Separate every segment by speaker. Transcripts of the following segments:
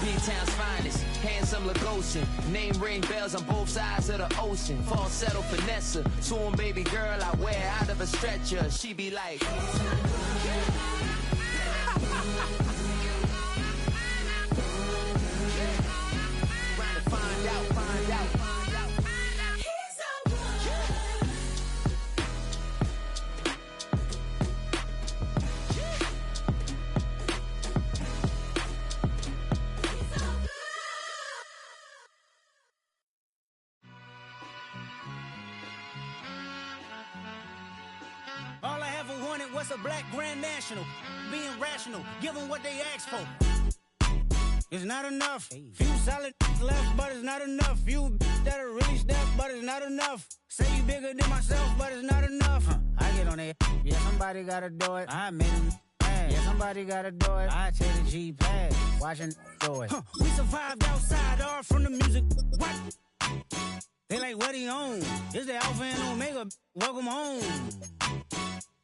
Speaker 1: B-Town's finest, handsome Lagosian. Name ring bells on both sides of the ocean. Falsetto finesse, swoon baby girl I wear out of a stretcher. She be like, trying to find out.
Speaker 2: All I ever wanted was a black grand national. Being rational, give them what they asked for. It's not enough. Few solid left, but it's not enough. Few that'll really step, but it's not enough. Say you bigger than myself, but it's not enough. I get on it. Yeah, somebody gotta do it. I made him. Yeah, somebody gotta do it. I take the G-Pad, watching do it. We survived outside, all from the music. What? They like, what he on? This the Alpha and Omega. Welcome home.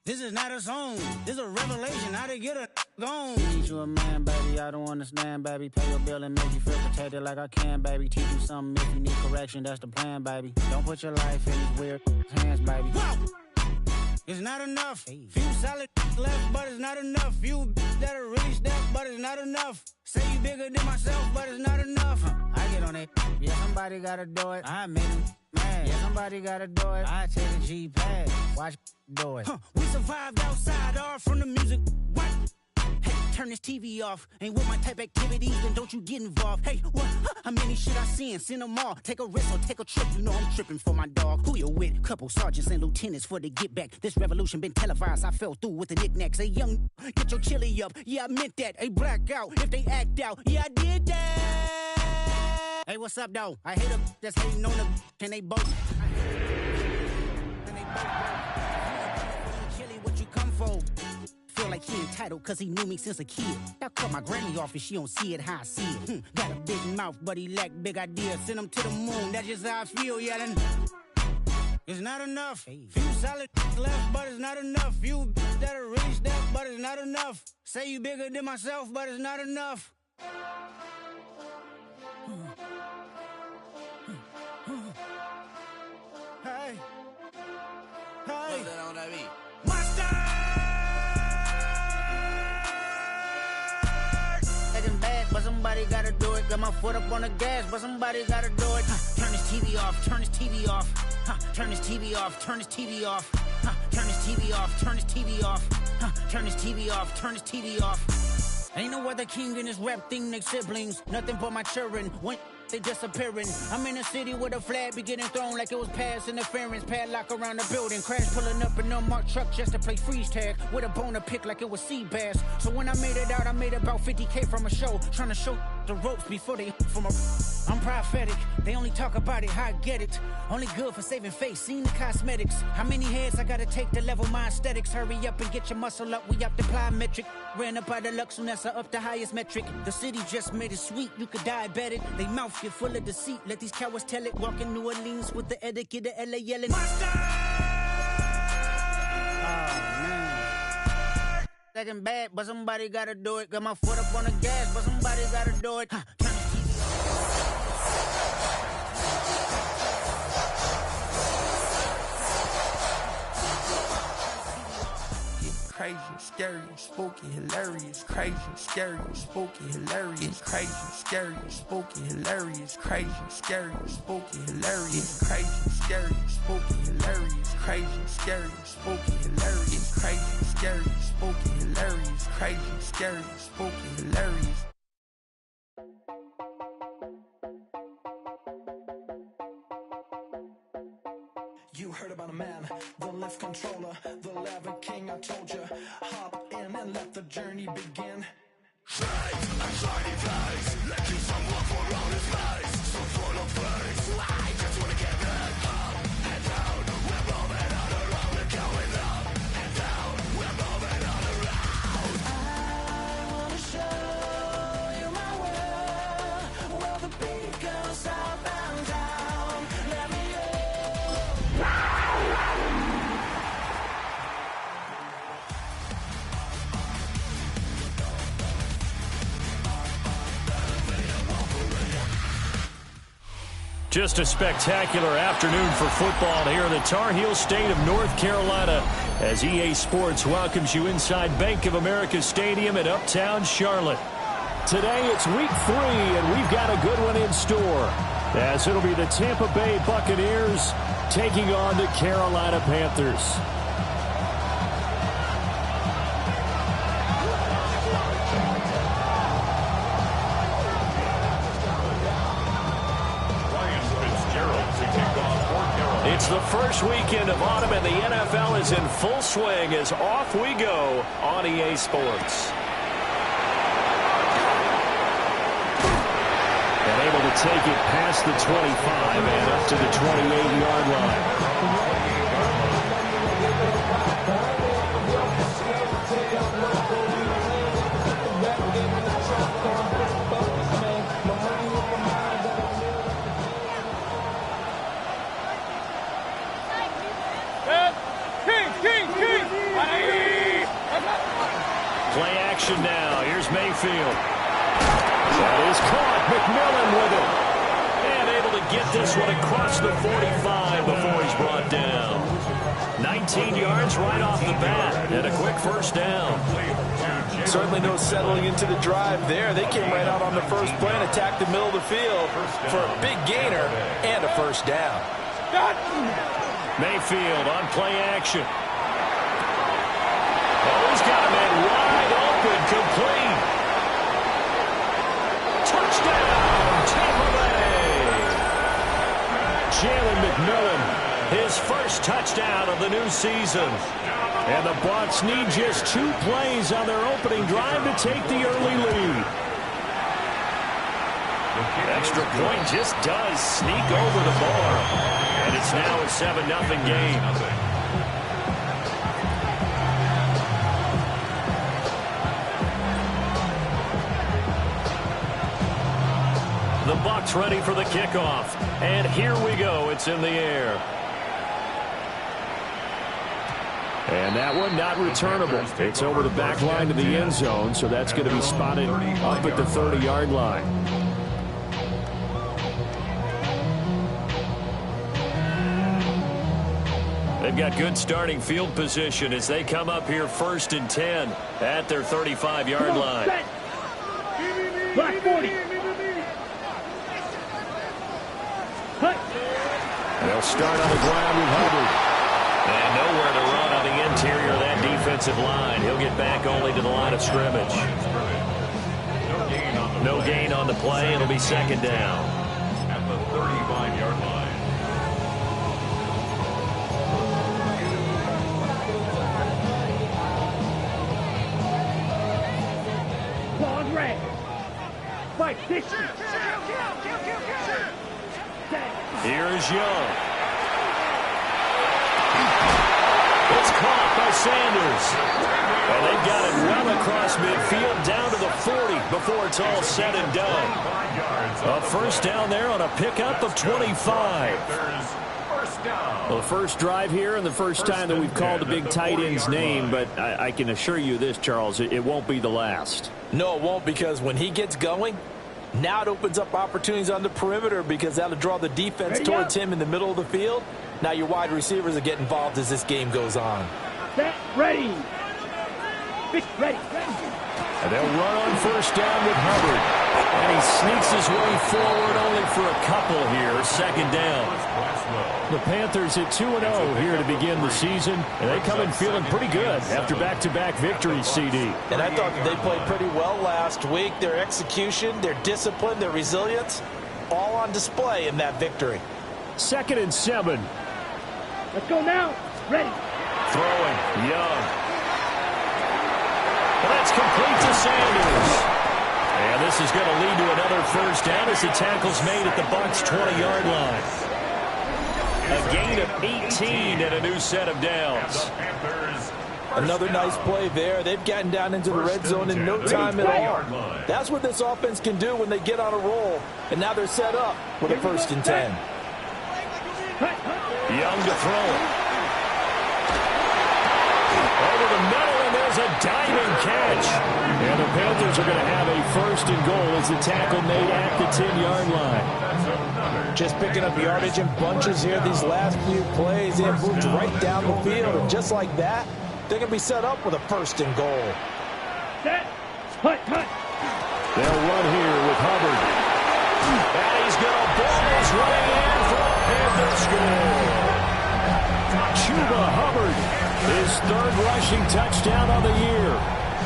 Speaker 2: This is not a song. This is a revelation. How to get a gone. Teach you a man, baby. I don't understand, baby. Pay your bill and make you feel protected like I can, baby. Teach you something if you need correction. That's the plan, baby. Don't put your life in these weird hands, baby. Whoa! It's not enough. Few solid left, but it's not enough. Few that'll really step, but it's not enough. Say you bigger than myself, but it's not enough. I get on it. Yeah, somebody gotta do it. I made him mad. Yeah, somebody gotta do it. I take the G-Pad, watch do it. We survived outside, all from the music. What? Hey, turn this TV off. Ain't with my type activities, then don't you get involved. Hey, what? How many shit I seen? Send them all. Take a risk or take a trip. You know I'm tripping for my dog. Who you with? Couple sergeants and lieutenants for the get back. This revolution been televised. I fell through with the knickknacks. Hey, young, get your chili up. Yeah, I meant that. Hey, black out if they act out. Yeah, I did that. Hey, what's up, though? I hate them that's hating on the and they both. Chili, what you come for? Feel like he entitled cause he knew me since a kid. I caught my granny off and she don't see it how I see it. Got a big mouth but he lack big ideas. Send him to the moon, that's just how I feel, yelling. It's not enough. Few solid left, but it's not enough. Few that'll really step, but it's not enough. Say you bigger than myself, but it's not enough. Hey. Hey. Monster! Taking bad, but somebody gotta do it. Got my foot up on the gas, but somebody gotta do it. Turn this TV off, turn this TV off. Turn this TV off, turn this TV off. Turn this TV off, turn this TV off. Turn this TV off, turn this TV off. Ain't no other king in this rap thing, they siblings. Nothing but my children. When they disappearing. I'm in a city with a flag be getting thrown like it was past interference. Padlock around the building. Crash pulling up an unmarked truck just to play freeze tag. With a bone to pick like it was sea bass. So when I made it out, I made about 50K from a show. Trying to show the ropes before they from a... I'm prophetic. They only talk about it, how I get it. Only good for saving face, seen the cosmetics. How many heads I gotta take to level my aesthetics? Hurry up and get your muscle up, we up the plyometric. Ran up out of luck, soon as I up the highest metric. The city just made it sweet, you could diabetic. They mouth get full of deceit, let these cowards tell it. Walk in New Orleans with the etiquette of LA yelling. Monster! Oh, man. Second bad, but somebody gotta do it. Got my foot up on the gas, but somebody gotta do it.
Speaker 3: Crazy, scary, spooky, hilarious. Crazy, scary, spooky, hilarious. Crazy, scary, spooky, hilarious. Crazy, scary, spooky, hilarious. Crazy, scary, spooky, hilarious. Crazy, scary, spooky, hilarious. Crazy, scary, spooky, hilarious. Crazy, scary, spooky, hilarious.
Speaker 4: You heard about a man, the lift controller, the lever king, I told you. Hop in and let the journey begin.
Speaker 5: Straight and shiny place, let you someone for all his face. So full of place, I just wanna get back up and down. We're moving on around, we're going up and down. We're moving on around.
Speaker 4: I wanna show you my world, where the beat goes up and down. Let me
Speaker 6: Just a spectacular afternoon for football here in the Tar Heel state of North Carolina as EA Sports welcomes you inside Bank of America Stadium in Uptown Charlotte. Today it's week 3, and we've got a good one in store, as it'll be the Tampa Bay Buccaneers taking on the Carolina Panthers. It's the first weekend of autumn, and the NFL is in full swing as off we go on EA Sports. And able to take it past the 25 and up to the 28-yard line. Play action now. Here's Mayfield. That is caught. McMillan with it. And able to get this one across the 45 before he's brought down. 19 yards right off the bat. And a quick first down.
Speaker 7: Certainly no settling into the drive there. They came right out on the first play and attacked the middle of the field for a big gainer and a first down.
Speaker 6: Mayfield on play action. Oh, he's got a man wide open, complete. Touchdown, Tampa Bay. Jalen McMillan, his first touchdown of the new season. And the Bucs need just 2 plays on their opening drive to take the early lead. Extra point just does sneak over the bar. And it's now a 7-0 game. The Bucs ready for the kickoff. And here we go. It's in the air. And that one not returnable. It's over the back line to the end zone, so that's going to be spotted up at the 30-yard line. They've got good starting field position as they come up here 1st and 10 at their 35-yard line.
Speaker 8: Black 40.
Speaker 6: They'll start on the ground with Hubbard. And nowhere to run on the interior of that defensive line. He'll get back only to the line of scrimmage. No gain on the play. It'll be 2nd down. At the 35-yard line.
Speaker 8: Ball red. Fight this.
Speaker 6: Here is Young. It's caught by Sanders. And they've got it well across midfield down to the 40 before it's all said and done. A first down there on a pickup of 25. Well, the first drive here and the first time that we've called a big tight end's name, but I can assure you this, Charles, it won't be the last.
Speaker 7: No, it won't, because when he gets going, now it opens up opportunities on the perimeter because that'll draw the defense towards him in the middle of the field. Now your wide receivers will get involved as this game goes on.
Speaker 8: Set, ready. Ready.
Speaker 6: And they'll run on first down with Hubbard. And he sneaks his way forward only for a couple here. 2nd down. The Panthers at 2-0 here to begin the season. And they come in feeling pretty good after back-to-back victories, CD.
Speaker 7: And I thought that they played pretty well last week. Their execution, their discipline, their resilience, all on display in that victory.
Speaker 6: 2nd and 7.
Speaker 8: Let's go now. Ready.
Speaker 6: Throwing. Young. And that's complete to Sanders. And this is going to lead to another first down as the tackle's made at the Bucs' 20-yard line. A gain of 18 and a new set of downs.
Speaker 7: Another nice play there. They've gotten down into the red zone in no time at all. That's what this offense can do when they get on a roll. And now they're set up with a 1st and 10.
Speaker 6: Young to throw it. Over the middle, and there's a diving catch. And the Panthers are going to have a 1st and goal as the tackle made at the 10-yard line.
Speaker 7: Just picking up yardage in bunches here these last few plays. They have moved right down the field, and just like that, they're going to be set up with a 1st and goal.
Speaker 8: Set. Hut.
Speaker 6: They'll run here with Hubbard. And he's going to ball his way in for a Panther score. Chuba Hubbard, his 3rd rushing touchdown of the year.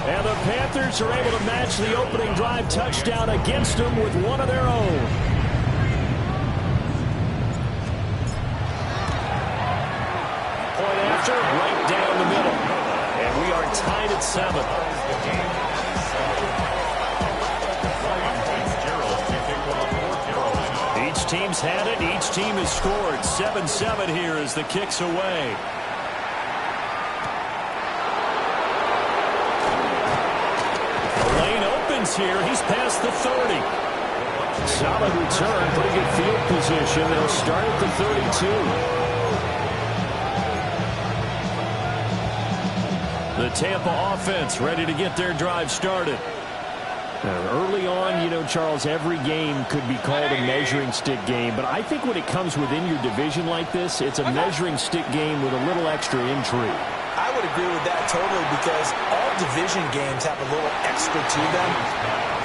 Speaker 6: And the Panthers are able to match the opening drive touchdown against them with one of their own. Point after, right down the middle. And we are tied at 7. Each team's had it. Each team has scored. 7-7 here as the kick's away. Here, he's past the 30. Solid return, pretty good field position. They'll start at the 32. The Tampa offense ready to get their drive started. Early on, you know, Charles, every game could be called a measuring stick game, but I think when it comes within your division like this, it's a measuring stick game with a little extra intrigue.
Speaker 7: I would agree with that totally because all division games have a little extra to them.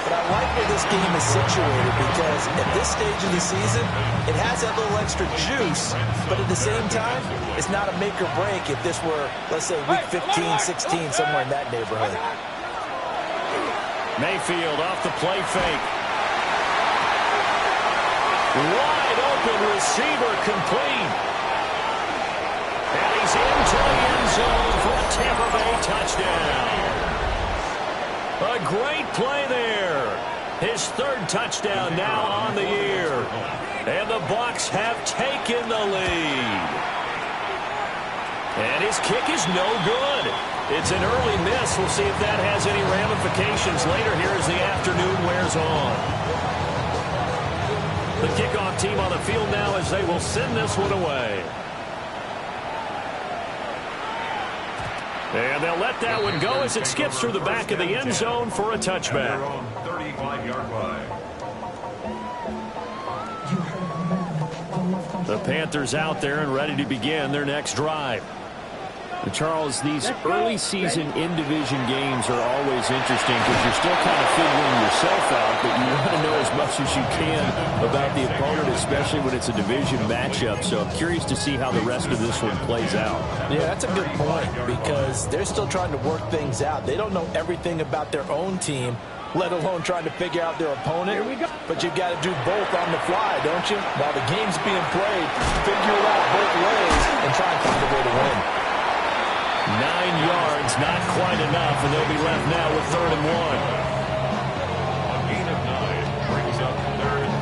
Speaker 7: But I like where this game is situated because at this stage of the season, it has that little extra juice, but at the same time, it's not a make or break if this were, let's say, week 15, 16, somewhere in that neighborhood. Mayfield off the play fake. Wide open receiver complete. And he's into the end zone for a Tampa Bay touchdown. A great play there. His 3rd touchdown now on the year. And the Bucs have taken the lead. And his kick is no good. It's an early miss. We'll see if that has any ramifications later here as the afternoon wears on. The kickoff team on the field now as they will send this one away. And they'll let that one go as it skips through the back of the end zone for a touchback.
Speaker 5: 35-yard line.
Speaker 6: The Panthers out there and ready to begin their next drive. Charles, these early season in-division games are always interesting because you're still kind of figuring yourself out, but you want to know as much as you can about the opponent, especially when it's a division matchup. So I'm curious to see how the rest of this one plays out.
Speaker 7: Yeah, that's a good point because they're still trying to work things out. They don't know everything about their own team, let alone trying to figure out their opponent. But you've got to do both on the fly, don't you? While the game's being played, figure it out both ways and try and find a way to win.
Speaker 6: 9 yards, not quite enough, and they'll be left now with 3rd and 1.
Speaker 5: A gain of 9 brings up 3rd and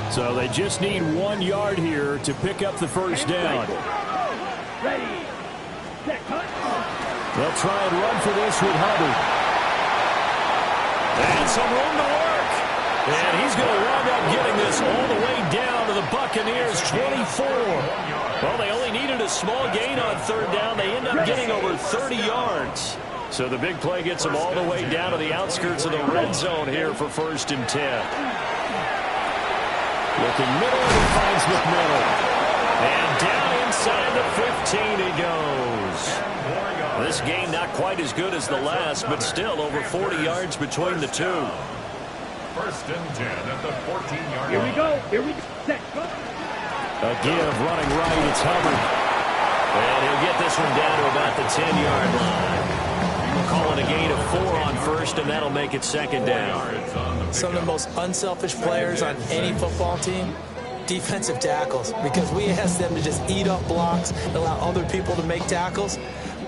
Speaker 5: 1.
Speaker 6: So they just need 1 yard here to pick up the first down.
Speaker 8: Ready. Set. Hut.
Speaker 6: They'll try and run for this with Hubbard. And some room to work. And he's going to wind up getting this all the way down to the Buccaneers' 24. Well, they only needed a small gain on 3rd down. They end up getting over 30 yards. So the big play gets them all the way down to the outskirts of the red zone here for 1st and 10. Looking middle, and he finds McMillan. And down inside the 15 he goes. This game not quite as good as the last, but still over 40 yards between the two.
Speaker 5: 1st and 10 at the 14-yard line.
Speaker 8: Here we go. Set. Go.
Speaker 6: A give running right. It's Hubbard. And he'll get this one down to about the 10-yard line. We're calling a gain of 4 on 1st, and that'll make it 2nd down.
Speaker 7: Some of the most unselfish players on any football team, defensive tackles, because we ask them to just eat up blocks and allow other people to make tackles.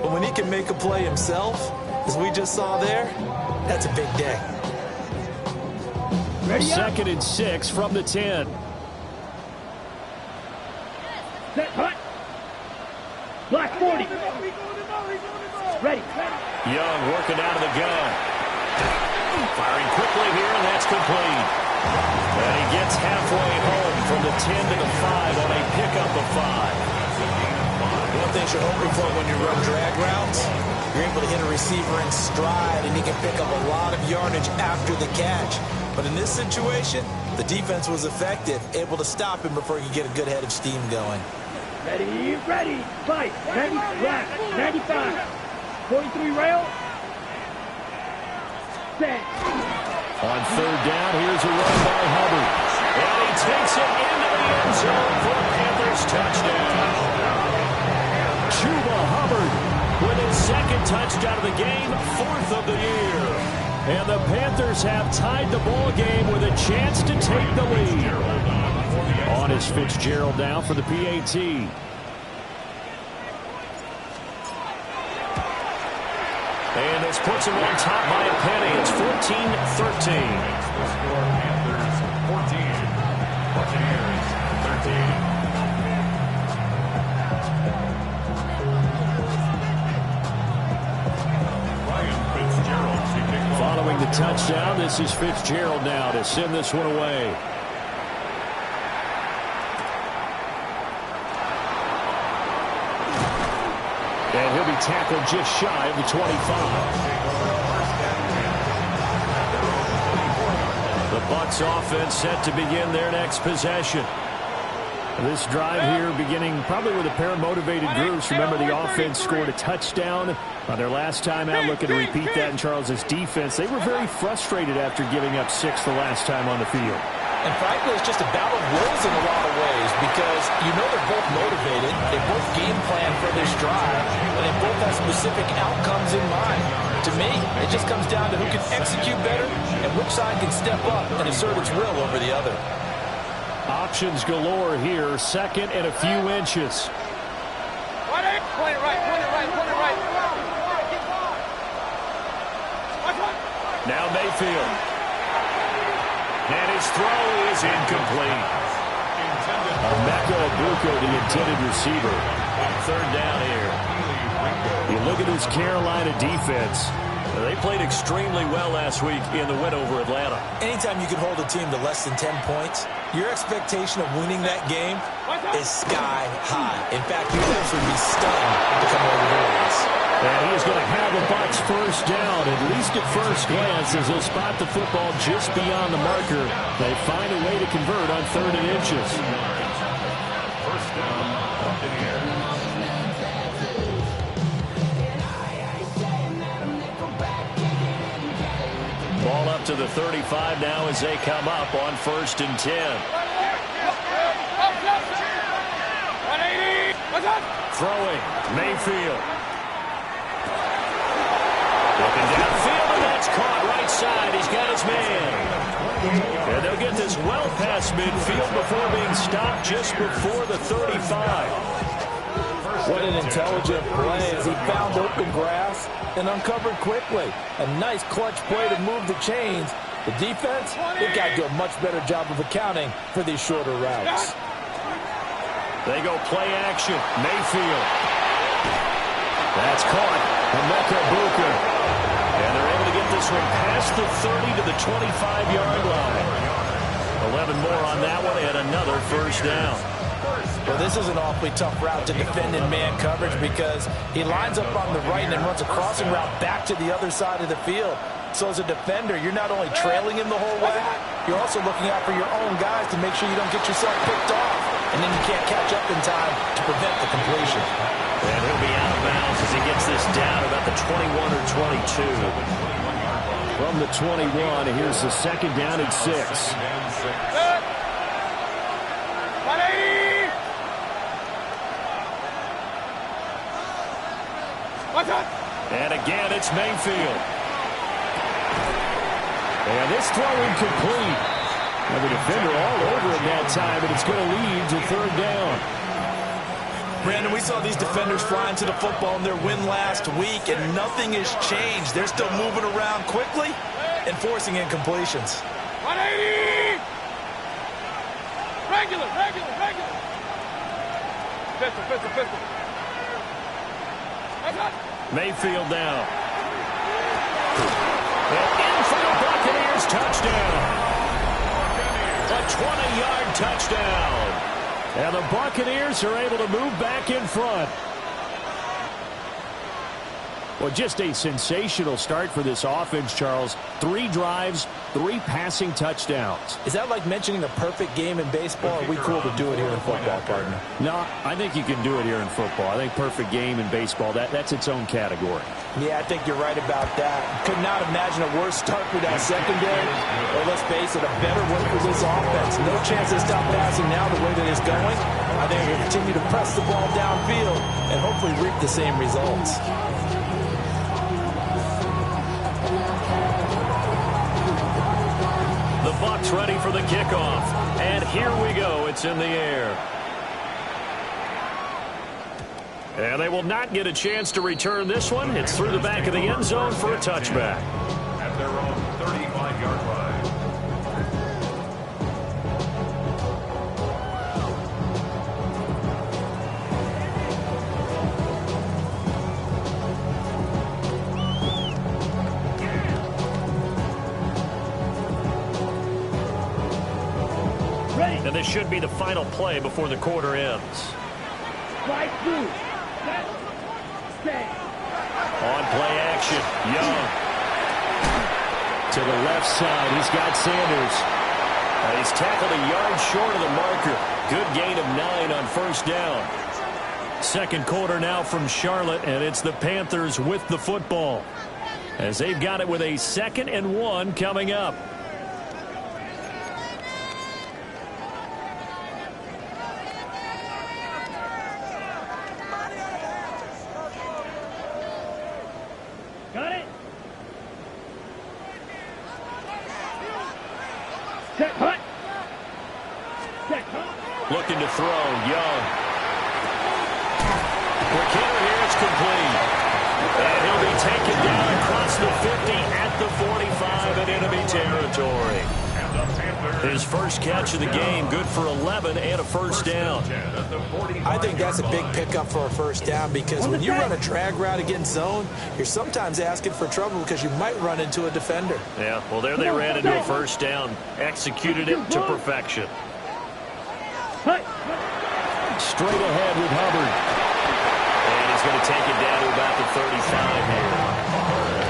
Speaker 7: But when he can make a play himself, as we just saw there, that's a big day.
Speaker 8: Ready up.
Speaker 6: 2nd and 6 from the 10.
Speaker 8: Set. Hut. Black 40. Ready.
Speaker 6: Young working out of the gun. Firing quickly here, and that's complete. And he gets halfway home from the 10 to the 5 on a pickup of 5.
Speaker 7: One thing you're hoping for when you run drag routes
Speaker 9: You're able to hit a receiver in stride, and he can pick up a lot of yardage after the catch. But in this situation, the defense was effective, able to stop him before he could get a good head of steam going.
Speaker 8: Ready, fight. 90, left, 95. 43 rail. Set.
Speaker 6: On third down, here's a run by Hubbard. And he takes it into the end zone for a Panthers touchdown. Chuba Hubbard with his second touchdown of the game, 4th of the year. And the Panthers have tied the ball game with a chance to take the lead. On is Fitzgerald now for the PAT. And this puts him on top by a penny. It's 14-13.
Speaker 5: Panthers 14, Buccaneers 13.
Speaker 6: Following the touchdown, this is Fitzgerald now to send this one away. And he'll be tackled just shy of the 25. The Bucs offense set to begin their next possession. This drive here beginning probably with a pair of motivated groups. Remember, the offense scored a touchdown on their last time out, looking to repeat that in Charles's defense. They were very frustrated after giving up 6 the last time on the field.
Speaker 9: And frankly, it's just a battle of wills in a lot of ways because you know they're both motivated, they both game plan for this drive, and they both have specific outcomes in mind. To me, it just comes down to who can execute better and which side can step up and assert its will over the other.
Speaker 6: Options galore here, second and a few inches.
Speaker 8: Point it right.
Speaker 6: Now Mayfield. And his throw is incomplete. Emeka Egbuka, the intended receiver. Third down here. You look at this Carolina defense. They played extremely well last week in the win over Atlanta.
Speaker 9: Anytime you can hold a team to less than 10 points, your expectation of winning that game is sky high. In fact, your players would be stunned to come over the lines.
Speaker 6: And he is going to have a Bucs first down, at least at first glance, as they'll spot the football just beyond the marker. They find a way to convert on 3rd and inches.
Speaker 5: First down, Buccaneers.
Speaker 6: Ball up to the 35 now as they come up on 1st and 10. Throwing, Mayfield. Looking downfield, and that's caught right side. He's got his man. And they'll get this well past midfield before being stopped just before the 35.
Speaker 9: What an intelligent play as he found open grass and uncovered quickly. A nice clutch play to move the chains. The defense, they've got to do a much better job of accounting for these shorter routes.
Speaker 6: They go play action. Mayfield. That's caught. Emeka Egbuka. And they're able to get this one past the 30 to the 25-yard line. 11 more on that one and another first down.
Speaker 9: Well, this is an awfully tough route to defend in man coverage because he lines up on the right and then runs a crossing route back to the other side of the field. So as a defender, you're not only trailing him the whole way, you're also looking out for your own guys to make sure you don't get yourself picked off. And then you can't catch up in time to prevent the completion.
Speaker 6: And he'll be out of bounds as he gets this down about the 21 or 22. From the 21, here's the second down and 6. And again, it's Mayfield. And this throw incomplete. Now the defender all over him that time, and it's going to lead to 3rd down.
Speaker 9: Brandon, we saw these defenders flying to the football in their win last week, and nothing has changed. They're still moving around quickly and forcing incompletions.
Speaker 8: 180! Regular. Pistol.
Speaker 6: Mayfield now. And in for the Buccaneers touchdown. A 20-yard touchdown. And the Buccaneers are able to move back in front. Well, just a sensational start for this offense, Charles. 3 drives, 3 passing touchdowns.
Speaker 9: Is that like mentioning a perfect game in baseball? Or are we cool to do it here in football, partner?
Speaker 6: No, I think you can do it here in football. I think perfect game in baseball, that's its own category.
Speaker 9: Yeah, I think you're right about that. Could not imagine a worse start for that secondary. Or let's face it, a better one for this offense. No chance to stop passing now the way that it's going. I think they'll continue to press the ball downfield and hopefully reap the same results.
Speaker 6: The Bucs ready for the kickoff. And here we go. It's in the air. And they will not get a chance to return this one. It's through the back of the end zone for a touchback.
Speaker 5: At their own 35-yard line.
Speaker 6: And this should be the final play before the quarter ends.
Speaker 8: Right through. Stay.
Speaker 6: On play action, Young. To the left side, he's got Sanders. He's tackled a yard short of the marker. Good gain of 9 on first down. Second quarter now from Charlotte, and it's the Panthers with the football, as they've got it with a 2nd and 1 coming up.
Speaker 8: Got it. Check hut. Check hut.
Speaker 6: Looking to throw, Young. McKinnon here, it's complete. And he'll be taken down across the 50 at the 45 in enemy territory. His first catch of the game, good for 11 and a first down.
Speaker 9: I think that's a big pickup for a first down, because when you run a drag route against zone, you're sometimes asking for trouble because you might run into a defender.
Speaker 6: Yeah, well, there they ran into a first down, executed it to perfection. Straight ahead with Hubbard. And he's going to take it down to about the 35 here.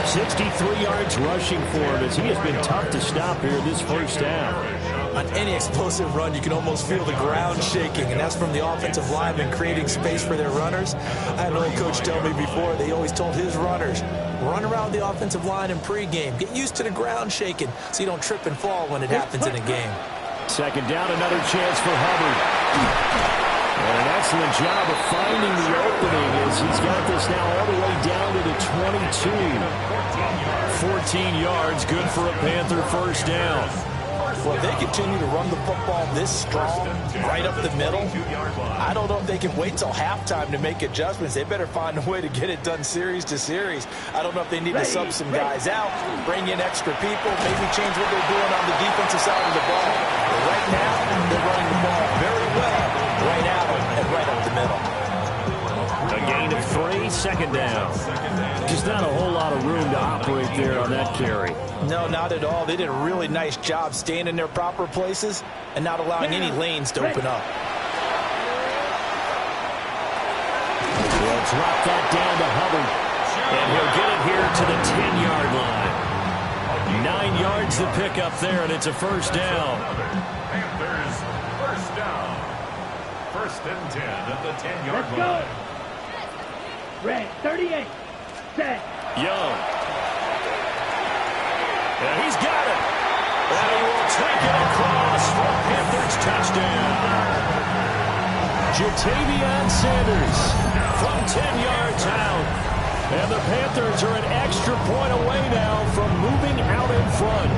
Speaker 6: 63 yards rushing for him, as he has been tough to stop here this first down.
Speaker 9: On any explosive run, you can almost feel the ground shaking, and that's from the offensive linemen creating space for their runners. I had an old coach tell me before, they always told his runners, run around the offensive line in pregame. Get used to the ground shaking so you don't trip and fall when it happens in a game.
Speaker 6: Second down, another chance for Hubbard. And an excellent job of finding the opening, as he's got this now all the way down to the 22. 14 yards, good for a Panther first down.
Speaker 9: Well, if they continue to run the football this strong, right up the middle, I don't know if they can wait till halftime to make adjustments. They better find a way to get it done series to series. I don't know if they need to sub some guys out, bring in extra people, maybe change what they're doing on the defensive side of the ball. But right now, they're running the ball very well, right out and right up the middle.
Speaker 6: A gain of 3, second down. Just not a whole lot of room to operate there on that carry.
Speaker 9: No, not at all. They did a really nice job staying in their proper places and not allowing any lanes to open up.
Speaker 6: They'll drop that down to Hubbard. And he'll get it here to the 10-yard line. 9 yards to pick up there, and it's a first down.
Speaker 5: Panthers first down. 1st and 10 at the 10-yard line.
Speaker 8: Red 38. Set.
Speaker 6: Young. And he's got it. And he will take it across for Panthers touchdown. Ja'Tavion Sanders from 10 yards out. And the Panthers are an extra point away now from moving out in front.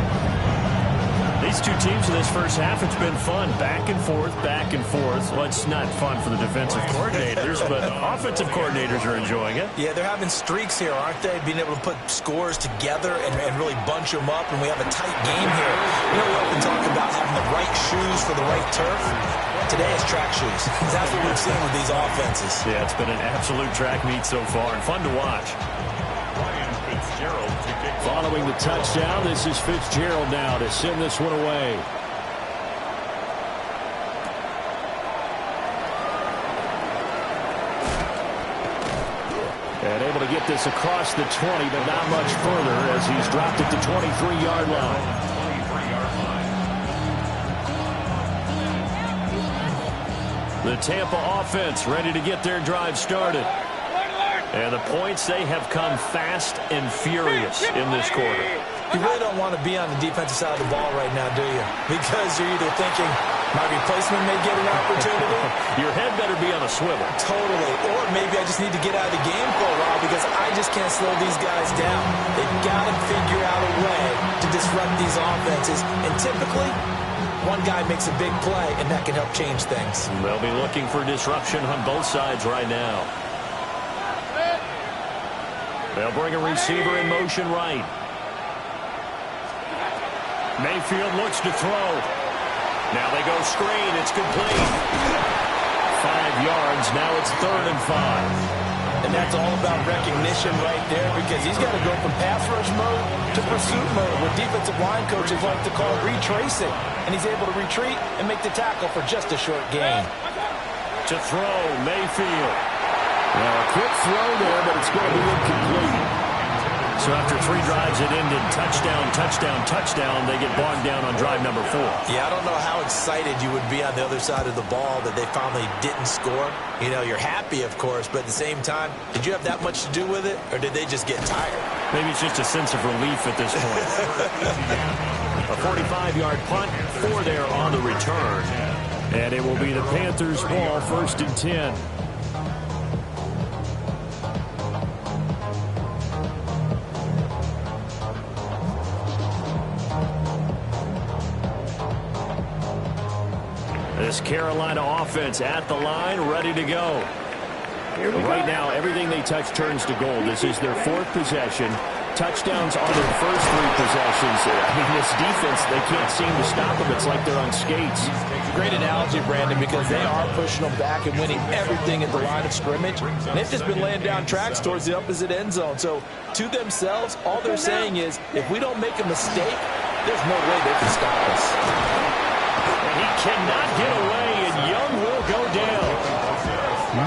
Speaker 6: These two teams in this first half, it's been fun. Back and forth, back and forth. Well, it's not fun for the defensive coordinators, but offensive coordinators are enjoying it.
Speaker 9: Yeah, they're having streaks here, aren't they? Being able to put scores together and really bunch them up, and we have a tight game here. You know, we often talk about having the right shoes for the right turf. Today is track shoes. That's what we've seen with these offenses.
Speaker 6: Yeah, it's been an absolute track meet so far, and fun to watch. Following the touchdown, this is Fitzgerald now to send this one away. And able to get this across the 20, but not much further as he's dropped it to 23-yard line. The Tampa offense ready to get their drive started. And the points, they have come fast and furious in this quarter.
Speaker 9: You really don't want to be on the defensive side of the ball right now, do you? Because you're either thinking, my replacement may get an opportunity.
Speaker 6: Your head better be on a swivel.
Speaker 9: Totally. Or maybe I just need to get out of the game for a while because I just can't slow these guys down. They've got to figure out a way to disrupt these offenses. And typically, one guy makes a big play, and that can help change things.
Speaker 6: They'll be looking for disruption on both sides right now. They'll bring a receiver in motion right. Mayfield looks to throw. Now they go screen. It's complete. 5 yards. Now it's 3rd and 5.
Speaker 9: And that's all about recognition right there because he's got to go from pass rush mode to pursuit mode, what defensive line coaches like to call retracing. And he's able to retreat and make the tackle for just a short gain.
Speaker 6: To throw, Mayfield. Well, a quick throw there, but it's going to be incomplete. So after 3 drives, it ended touchdown, touchdown, touchdown. They get bogged down on drive number 4.
Speaker 9: Yeah, I don't know how excited you would be on the other side of the ball that they finally didn't score. You know, you're happy, of course, but at the same time, did you have that much to do with it, or did they just get tired?
Speaker 6: Maybe it's just a sense of relief at this point. A 45-yard punt, 4 there on the return. And it will be the Panthers' ball, 1st and 10. This Carolina offense at the line, ready to go. Right now, everything they touch turns to gold. This is their 4th possession. Touchdowns on their first 3 possessions. I mean, this defense, they can't seem to stop them. It's like they're on skates.
Speaker 9: Great analogy, Brandon, because they are pushing them back and winning everything at the line of scrimmage. And they've just been laying down tracks towards the opposite end zone. So, to themselves, all they're saying is, if we don't make a mistake, there's no way they can stop us.
Speaker 6: He cannot get away, and Young will go down.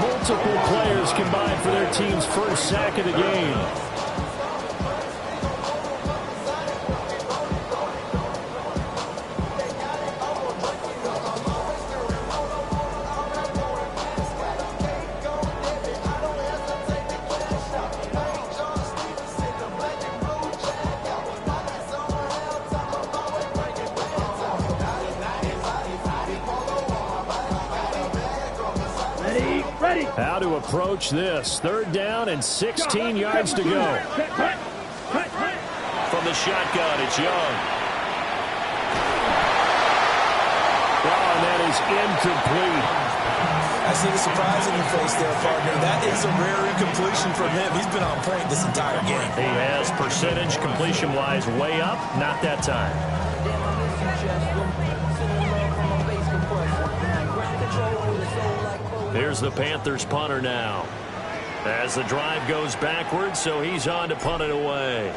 Speaker 6: Multiple players combined for their team's first sack of the game. How to approach this. 3rd down and 16 yards to go. From the shotgun, it's Young. Oh, and that is incomplete.
Speaker 9: I see the surprise in your face there, partner. That is a rare incompletion from him. He's been on point this entire game.
Speaker 6: He has percentage completion-wise way up. Not that time. Here's the Panthers punter now. As the drive goes backwards, so he's on to punt it away.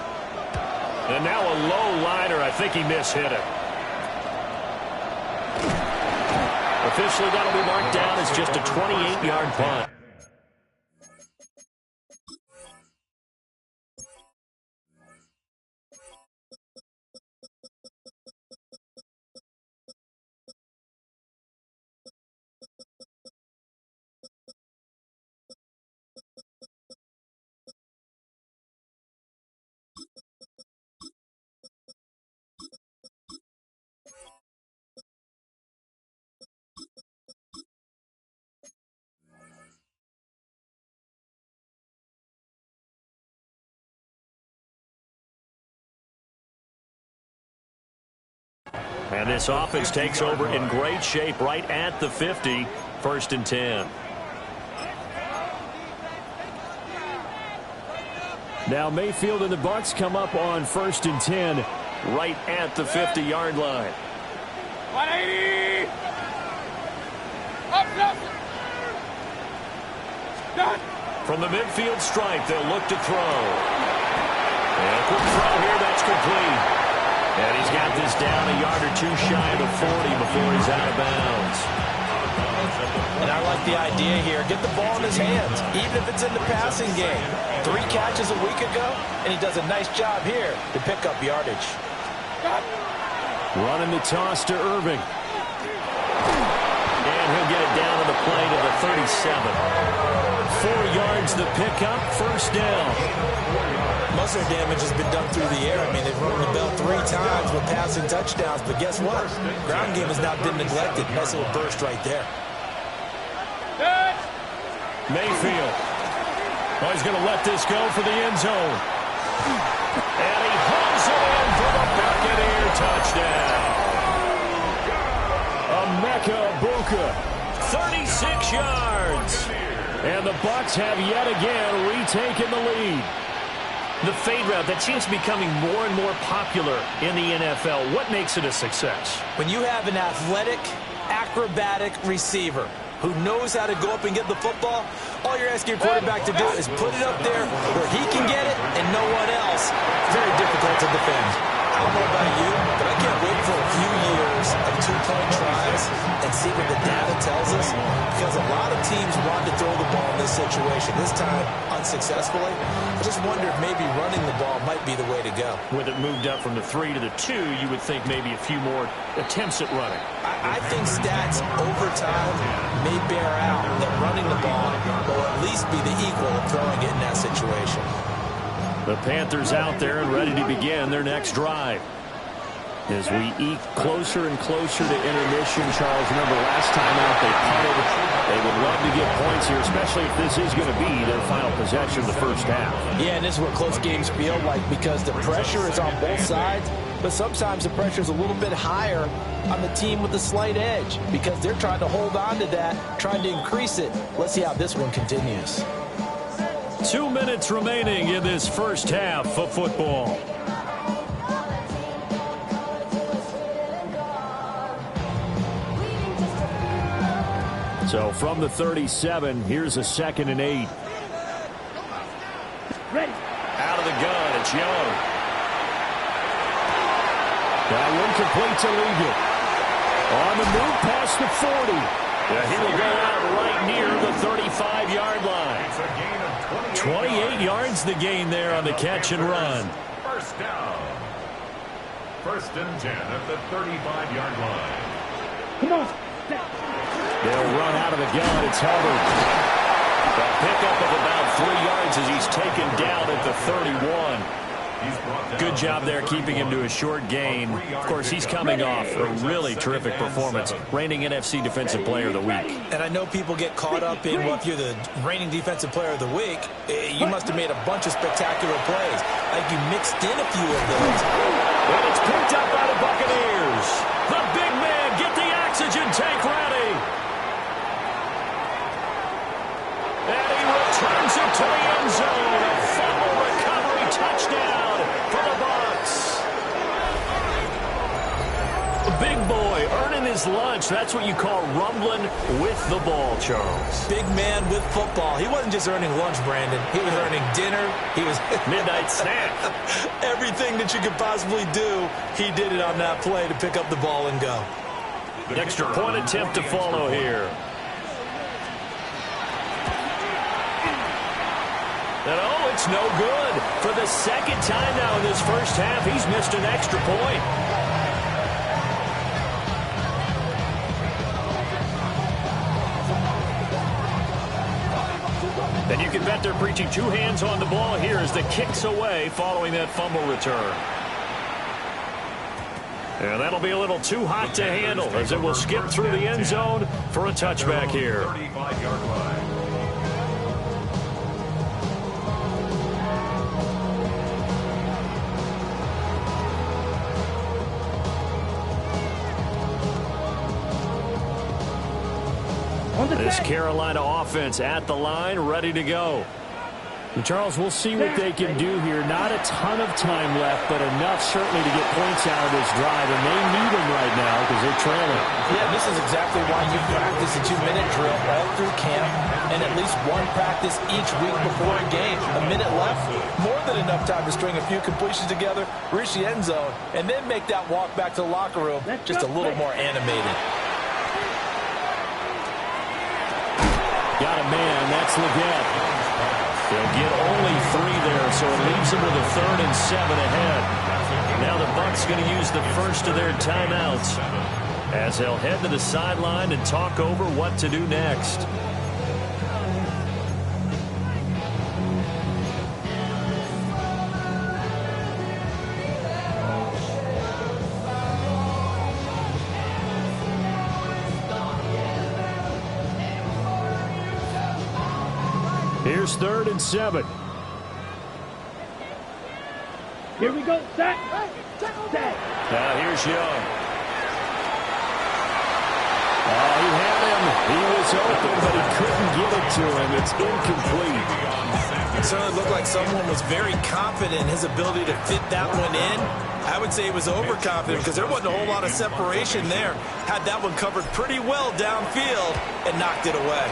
Speaker 6: And now a low liner. I think he mishit it. Officially, that'll be marked down as just a 28-yard punt. And this offense takes over in great shape right at the 50. 1st and 10. Now Mayfield and the Bucs come up on 1st and 10 right at the 50-yard line.
Speaker 8: 180. Up, done.
Speaker 6: From the midfield stripe, they'll look to throw. And a quick throw here, that's complete. And he's got this down a yard or 2 shy of the 40 before he's out of bounds.
Speaker 9: And I like the idea here. Get the ball in his hands, even if it's in the passing game. 3 catches a week ago, and he does a nice job here to pick up yardage.
Speaker 6: Running the toss to Irving. And he'll get it down to the play to the 37. 4 yards the pickup, first down.
Speaker 9: Most of their damage has been done through the air. I mean, they've rung the bell 3 times with passing touchdowns, but guess what? Ground game has not been neglected. Nice little burst right there.
Speaker 6: Mayfield. Oh, he's going to let this go for the end zone. And he hauls it in for the Buccaneer touchdown. Emeka Egbuka, 36 yards. And the Bucs have yet again retaken the lead.
Speaker 7: The fade route, that seems to be becoming more and more popular in the NFL. What makes it a success?
Speaker 9: When you have an athletic, acrobatic receiver who knows how to go up and get the football, all you're asking your quarterback to do is put it up there where he can get it and no one else. Very difficult to defend. I don't know about you, but I can't wait for a few years of 2-point tries and see what the data tells us, because a lot of teams want to throw the ball in this situation. This time, unsuccessfully. I just wonder if maybe running the ball might be the way to go.
Speaker 7: With it moved up from the 3 to the 2, you would think maybe a few more attempts at running.
Speaker 9: I think stats over time may bear out that running the ball will at least be the equal of throwing it in that situation.
Speaker 6: The Panthers out there and ready to begin their next drive. As we eke closer and closer to intermission, Charles, remember last time out they punted. They would love to get points here, especially if this is going to be their final possession of the first half.
Speaker 9: Yeah, and this is what close games feel like, because the pressure is on both sides, but sometimes the pressure is a little bit higher on the team with the slight edge, because they're trying to hold on to that, trying to increase it. Let's see how this one continues.
Speaker 6: 2 minutes remaining in this first half of football. So from the 37, here's a 2nd and 8.
Speaker 8: Ready.
Speaker 6: Out of the gun, it's Young. That one complete to Ligon. On the move past the 40. He will go out right near the 35-yard line. 28 yards the gain there on the catch and run.
Speaker 10: First down. 1st and 10 at the 35-yard line.
Speaker 8: Come on.
Speaker 6: They'll run out of the gun. It's Hubbard. A pickup of about 3 yards as he's taken down at the 31. Good job there keeping him to a short gain. Of course, he's coming off a really terrific performance, reigning NFC Defensive Player of the Week.
Speaker 9: And I know people get caught up in, well, if you're the reigning Defensive Player of the Week, you must have made a bunch of spectacular plays. Like you mixed in a few of those.
Speaker 6: And it's picked up by the Buccaneers. The big man, get the oxygen tank ready. And he returns it to the end zone. A fumble recovery touchdown for the Bucs. The big boy earning his lunch. That's what you call rumbling with the ball, Charles.
Speaker 9: Big man with football. He wasn't just earning lunch, Brandon. He was earning dinner. He was
Speaker 6: midnight snack.
Speaker 9: Everything that you could possibly do, he did it on that play to pick up the ball and go.
Speaker 6: Extra point attempt to follow here. And oh, it's no good. For the 2nd time now in this first half, he's missed an extra point. And you can bet they're preaching 2 hands on the ball here as the kick's away following that fumble return. And that'll be a little too hot to handle as it will skip through the end zone for a touchback here.
Speaker 10: 35-yard line.
Speaker 6: This Carolina offense at the line, ready to go. And Charles, we'll see what they can do here. Not a ton of time left, but enough certainly to get points out of this drive, and they need them right now because they're trailing.
Speaker 9: Yeah, this is exactly why you practice a 2-minute drill all through camp and at least one practice each week before a game. A minute left, more than enough time to string a few completions together, reach the end zone, and then make that walk back to the locker room just a little more animated.
Speaker 6: Got a man. That's Leggett. They'll get only 3 there, so it leaves them with a 3rd and 7 ahead. Now the Bucs going to use the first of their timeouts as they'll head to the sideline and talk over what to do next. Here's 3rd and 7.
Speaker 8: Here we go. Set.
Speaker 6: Now here's Young. He had him. He was open, but he couldn't get it to him. It's incomplete.
Speaker 9: It certainly looked like someone was very confident in his ability to fit that one in. I would say he was overconfident because there wasn't a whole lot of separation there. Had that one covered pretty well downfield and knocked it away.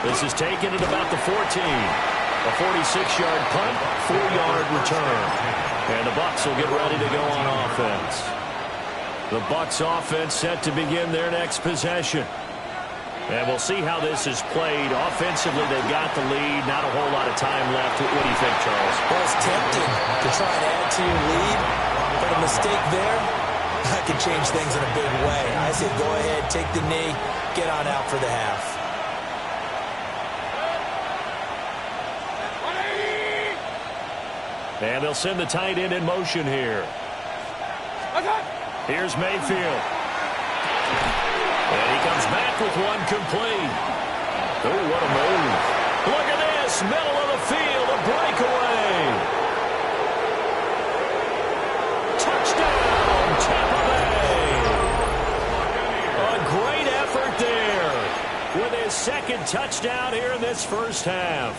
Speaker 6: This is taken at about the 14. A 46-yard punt, 4-yard return. And the Bucs will get ready to go on offense. The Bucs offense set to begin their next possession. And we'll see how this is played. Offensively, they've got the lead. Not a whole lot of time left. What do you think, Charles?
Speaker 9: Well, it's tempting to try and add to your lead, but a mistake there, that could change things in a big way. I say go ahead, take the knee, get on out for the half.
Speaker 6: And they'll send the tight end in motion here. Here's Mayfield. And he comes back with one complete. Oh, what a move. Look at this. Middle of the field. A breakaway. Touchdown, Tampa Bay. A great effort there with his 2nd touchdown here in this first half.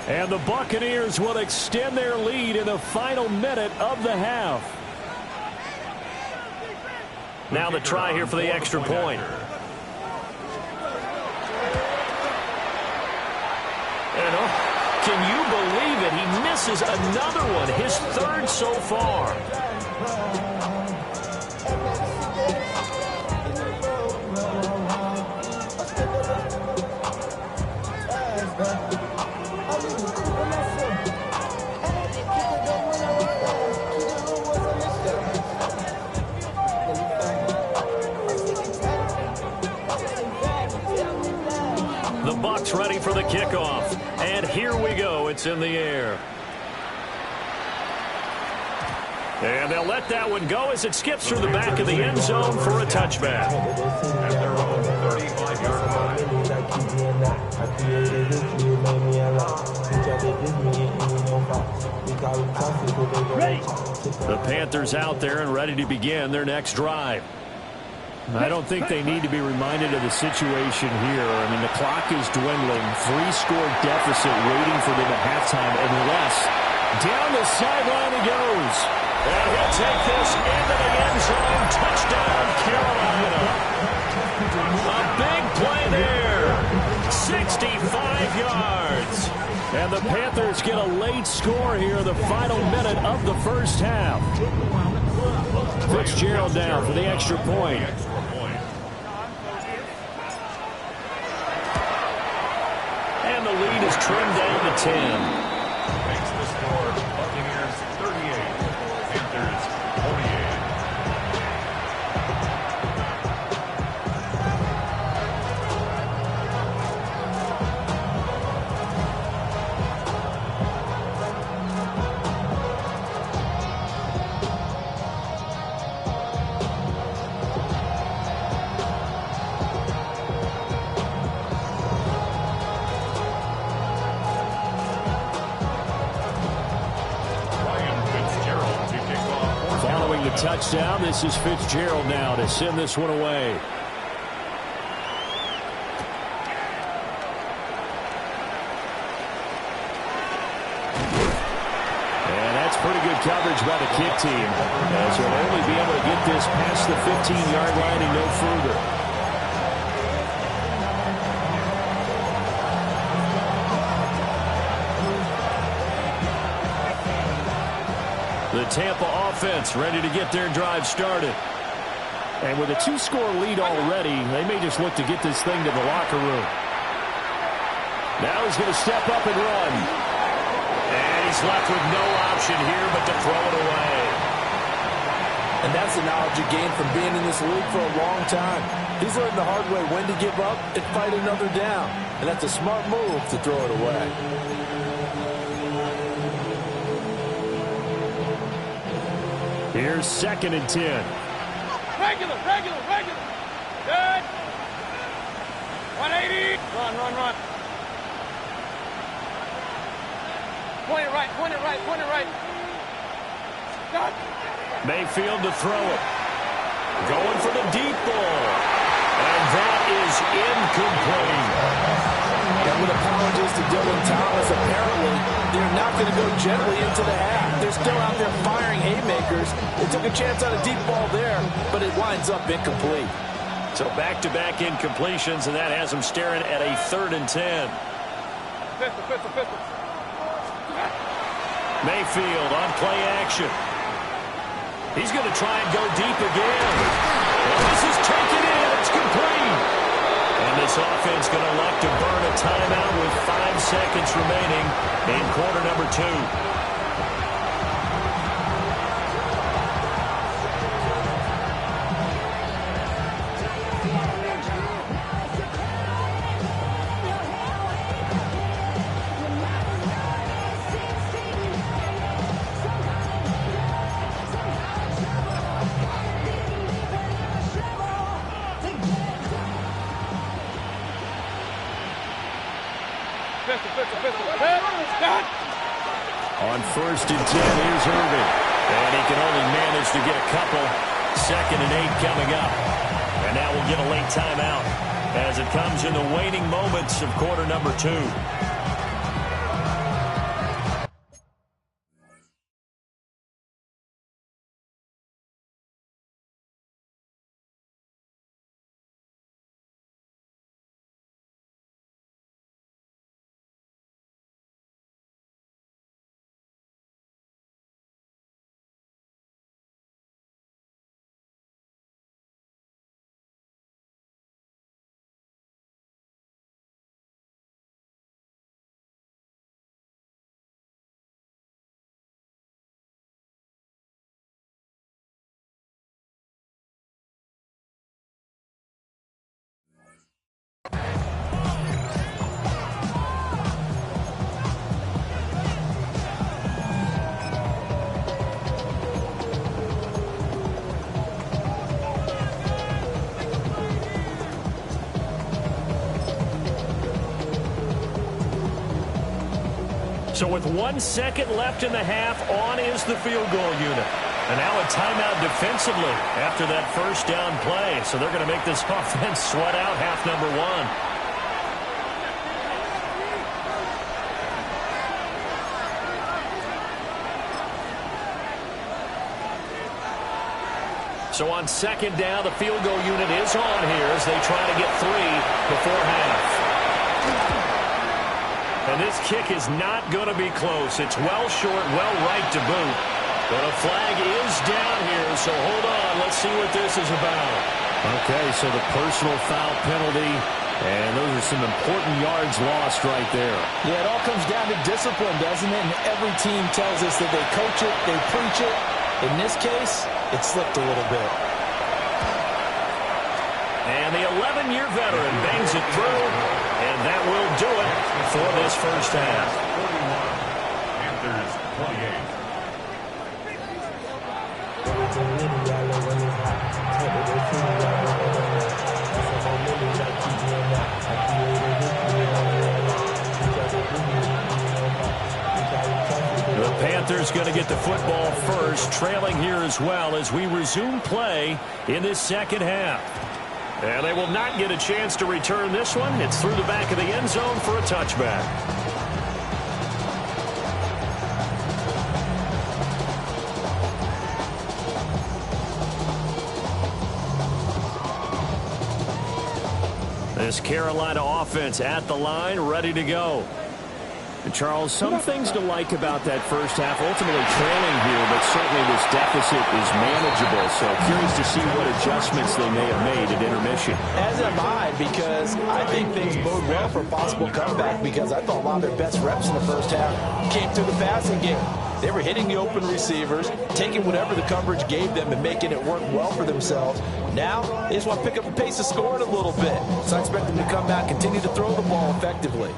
Speaker 6: And the Buccaneers will extend their lead in the final minute of the half. Now the try here for the extra point. And can you believe it? He misses another one, his 3rd so far. Bucs ready for the kickoff. And here we go. It's in the air. And they'll let that one go as it skips through the back of the end zone for a touchback.
Speaker 10: At their own 35-yard line.
Speaker 6: The Panthers out there and ready to begin their next drive. I don't think they need to be reminded of the situation here. I mean, the clock is dwindling. 3-score deficit waiting for them at halftime unless down the sideline he goes. And he'll take this into the end zone. Touchdown, Carolina. A big play there. 65 yards. And the Panthers get a late score here in the final minute of the first half. Fitzgerald down for the extra point. And the lead is trimmed down to 10.
Speaker 10: Makes the score Buccaneers 38, Panthers 48.
Speaker 6: Touchdown. This is Fitzgerald now to send this one away. And that's pretty good coverage by the kick team, as they'll only be able to get this past the 15-yard line and no further. The Tampa offense ready to get their drive started. And with a 2-score lead already, they may just look to get this thing to the locker room. Now he's going to step up and run. And he's left with no option here but to throw it away.
Speaker 9: And that's the knowledge you gain from being in this league for a long time. He's learned the hard way when to give up and fight another down. And that's a smart move to throw it away.
Speaker 6: Here's 2nd and 10.
Speaker 8: Regular. Good. 180. Run. Point it right. Stop.
Speaker 6: Mayfield to throw it. Going for the deep ball. And that is incomplete.
Speaker 9: And with apologies to Dylan Thomas, apparently they're not going to go gently into the half. They're still out there firing haymakers. They took a chance on a deep ball there, but it winds up incomplete.
Speaker 6: So back-to-back incompletions, and that has them staring at a 3rd and 10.
Speaker 8: Pistol.
Speaker 6: Mayfield on play action. He's going to try and go deep again. And this is taken in. It's complete. And this offense going to elect to burn a timeout with 5 seconds remaining in quarter number 2. On 1st and 10, here's Irvin. And he can only manage to get a couple. 2nd and 8 coming up. And now we'll get a late timeout as it comes in the waning moments of quarter number 2. So with 1 second left in the half, on is the field goal unit. And now a timeout defensively after that first down play. So they're going to make this offense sweat out half number 1. So on 2nd down, the field goal unit is on here as they try to get 3 before half. And this kick is not going to be close. It's well short, well right to boot. But a flag is down here, so hold on. Let's see what this is about. Okay, so the personal foul penalty, and those are some important yards lost right there.
Speaker 9: Yeah, it all comes down to discipline, doesn't it? And every team tells us that they coach it, they preach it. In this case, it slipped a little bit.
Speaker 6: And the 11-year veteran bangs it through, and that will do it for this first half.
Speaker 10: Panthers 28.
Speaker 6: The Panthers going to get the football first, trailing here as well as we resume play in this second half. And they will not get a chance to return this one. It's through the back of the end zone for a touchback. This Carolina offense at the line, ready to go. Charles, some things to like about that first half. Ultimately trailing here, but certainly this deficit is manageable. So curious to see what adjustments they may have made at intermission.
Speaker 9: As am I, because I think things bode well for a possible comeback, because I thought a lot of their best reps in the first half came through the passing game. They were hitting the open receivers, taking whatever the coverage gave them and making it work well for themselves. Now, they just want to pick up the pace of scoring a little bit. So I expect them to come back, continue to throw the ball effectively.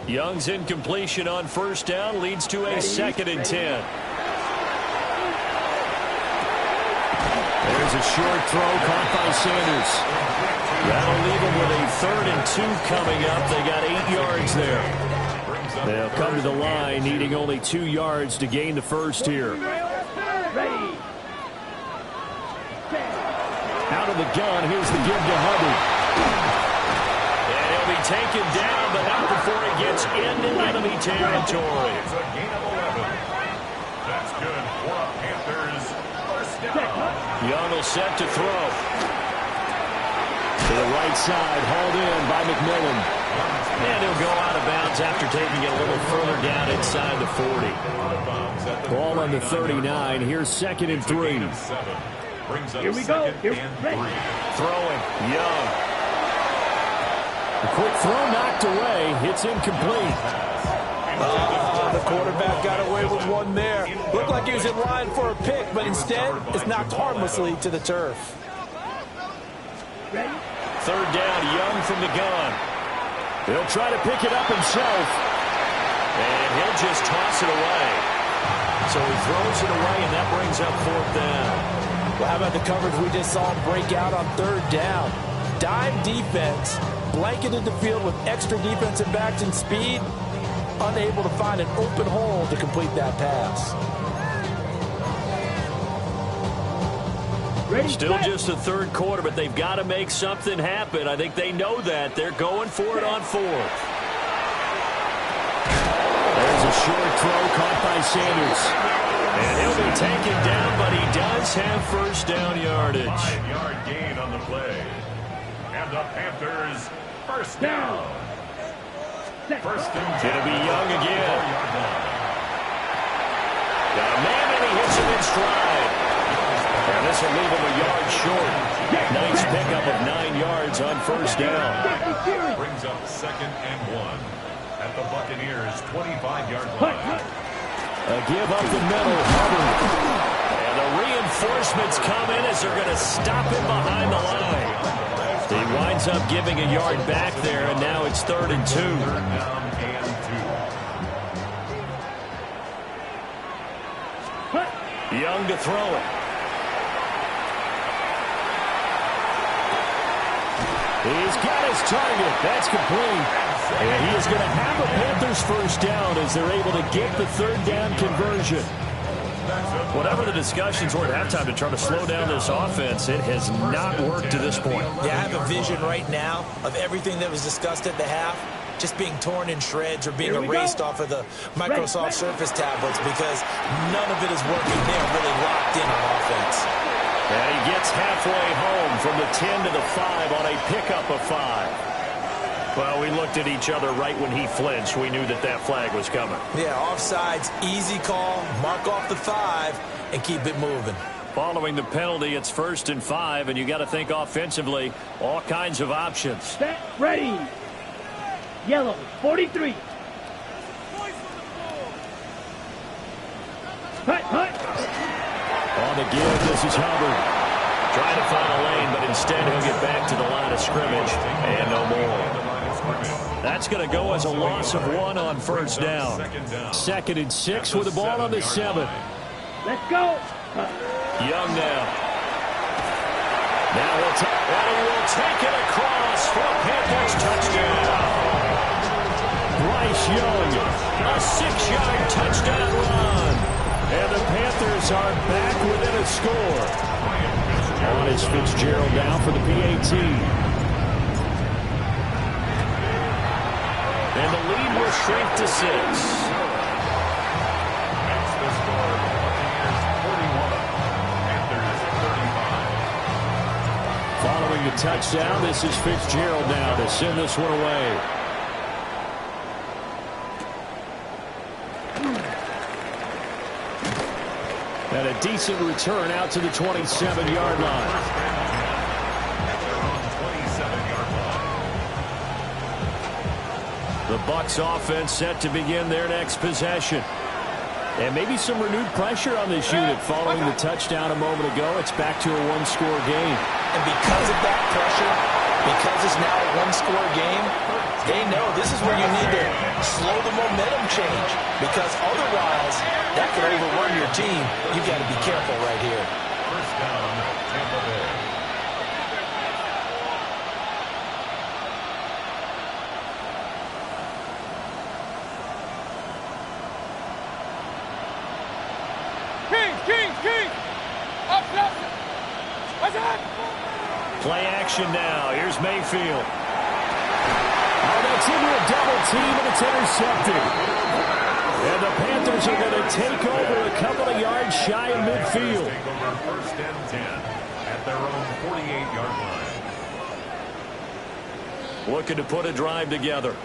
Speaker 6: Young's incompletion on first down leads to a 2nd and 10. There's a short throw caught by Sanders. That'll leave them with a 3rd and 2 coming up. They got 8 yards there. They'll come to the line needing only 2 yards to gain the first here. Out of the gun, here's the give to Hubbard. And he'll be taken down, but not before he gets into enemy territory.
Speaker 10: It's a gain of 11. That's good for a Panthers first down.
Speaker 6: Young will set to throw. To the right side, hauled in by McMillan. And he'll go out of bounds after taking it a little further down inside the 40. Ball on the 39. Here's 2nd and 3.
Speaker 8: Here we go.
Speaker 6: Throwing. Young. A quick throw knocked away. It's incomplete.
Speaker 9: The quarterback got away with one there. Looked like he was in line for a pick, but instead it's knocked harmlessly to the turf.
Speaker 6: 3rd down, Young from the gun. He'll try to pick it up himself. And he'll just toss it away. So he throws it away, and that brings up 4th down.
Speaker 9: Well, how about the coverage we just saw him break out on 3rd down? Dime defense, blanketed the field with extra defensive backs and speed, unable to find an open hole to complete that pass.
Speaker 6: Still just the 3rd quarter, but they've got to make something happen. I think they know that. They're going for it on 4th. There's a short throw caught by Sanders. And he'll be taken down, but he does have first down yardage.
Speaker 10: 5-yard gain on the play. And the Panthers first down. First and 10.
Speaker 6: It'll be Young again. Got a man, and he hits him in stride. And this will leave him a yard short. Nice pickup of 9 yards on first down.
Speaker 10: Brings up 2nd and 1 at the Buccaneers' 25-yard line.
Speaker 6: A give up the middle. Hubbard. And the reinforcements come in as they're going to stop him behind the line. He winds up giving a yard back there, and now it's 3rd and 2. Young to throw it. He's got his target. That's complete. And he is going to have a Panthers first down as they're able to get the 3rd down conversion. Whatever the discussions were at halftime to try to slow down this offense, it has not worked to this point.
Speaker 9: Yeah, I have a vision right now of everything that was discussed at the half just being torn in shreds or being erased off of the Microsoft Surface tablets, because none of it is working. They are really locked in on offense.
Speaker 6: And he gets halfway home from the 10 to the 5 on a pickup of 5. Well, we looked at each other right when he flinched. We knew that that flag was coming.
Speaker 9: Yeah, offsides, easy call, mark off the 5, and keep it moving.
Speaker 6: Following the penalty, it's 1st and 5, and you got to think offensively, all kinds of options.
Speaker 11: Set, ready. Yellow, 43. Hut.
Speaker 6: On the give, this is Hubbard. Trying to find a lane, but instead he'll get back to the line of scrimmage, and no more. That's going to go as a loss of 1 on first down. 2nd and 6 with the ball on the 7.
Speaker 11: Let's go.
Speaker 6: Young now. Now he will take it across for a Panthers touchdown. Bryce Young, a 6-yard touchdown run. And the Panthers are back within a score. On is Fitzgerald now for the PAT. And the lead will shrink to 6.
Speaker 10: That's the score. Buccaneers 41. Panthers 35.
Speaker 6: Following the touchdown, this is Fitzgerald now to send this one away. And a decent return out to the 27-yard line. The Bucs offense set to begin their next possession. And maybe some renewed pressure on this unit following the touchdown a moment ago. It's back to a one-score game.
Speaker 9: And because of that pressure, because it's now a one-score game, they know this is where you need to slow the momentum change. Because otherwise, that could overrun your team. You've got to be careful right here.
Speaker 10: First down, Tampa Bay.
Speaker 6: Play action now. Here's Mayfield. Oh, that's into a double team, and it's intercepted. And the Panthers are going to take over a couple of yards shy of midfield.
Speaker 10: Take over first and 10 at their own 48-yard line.
Speaker 6: Looking to put a drive together.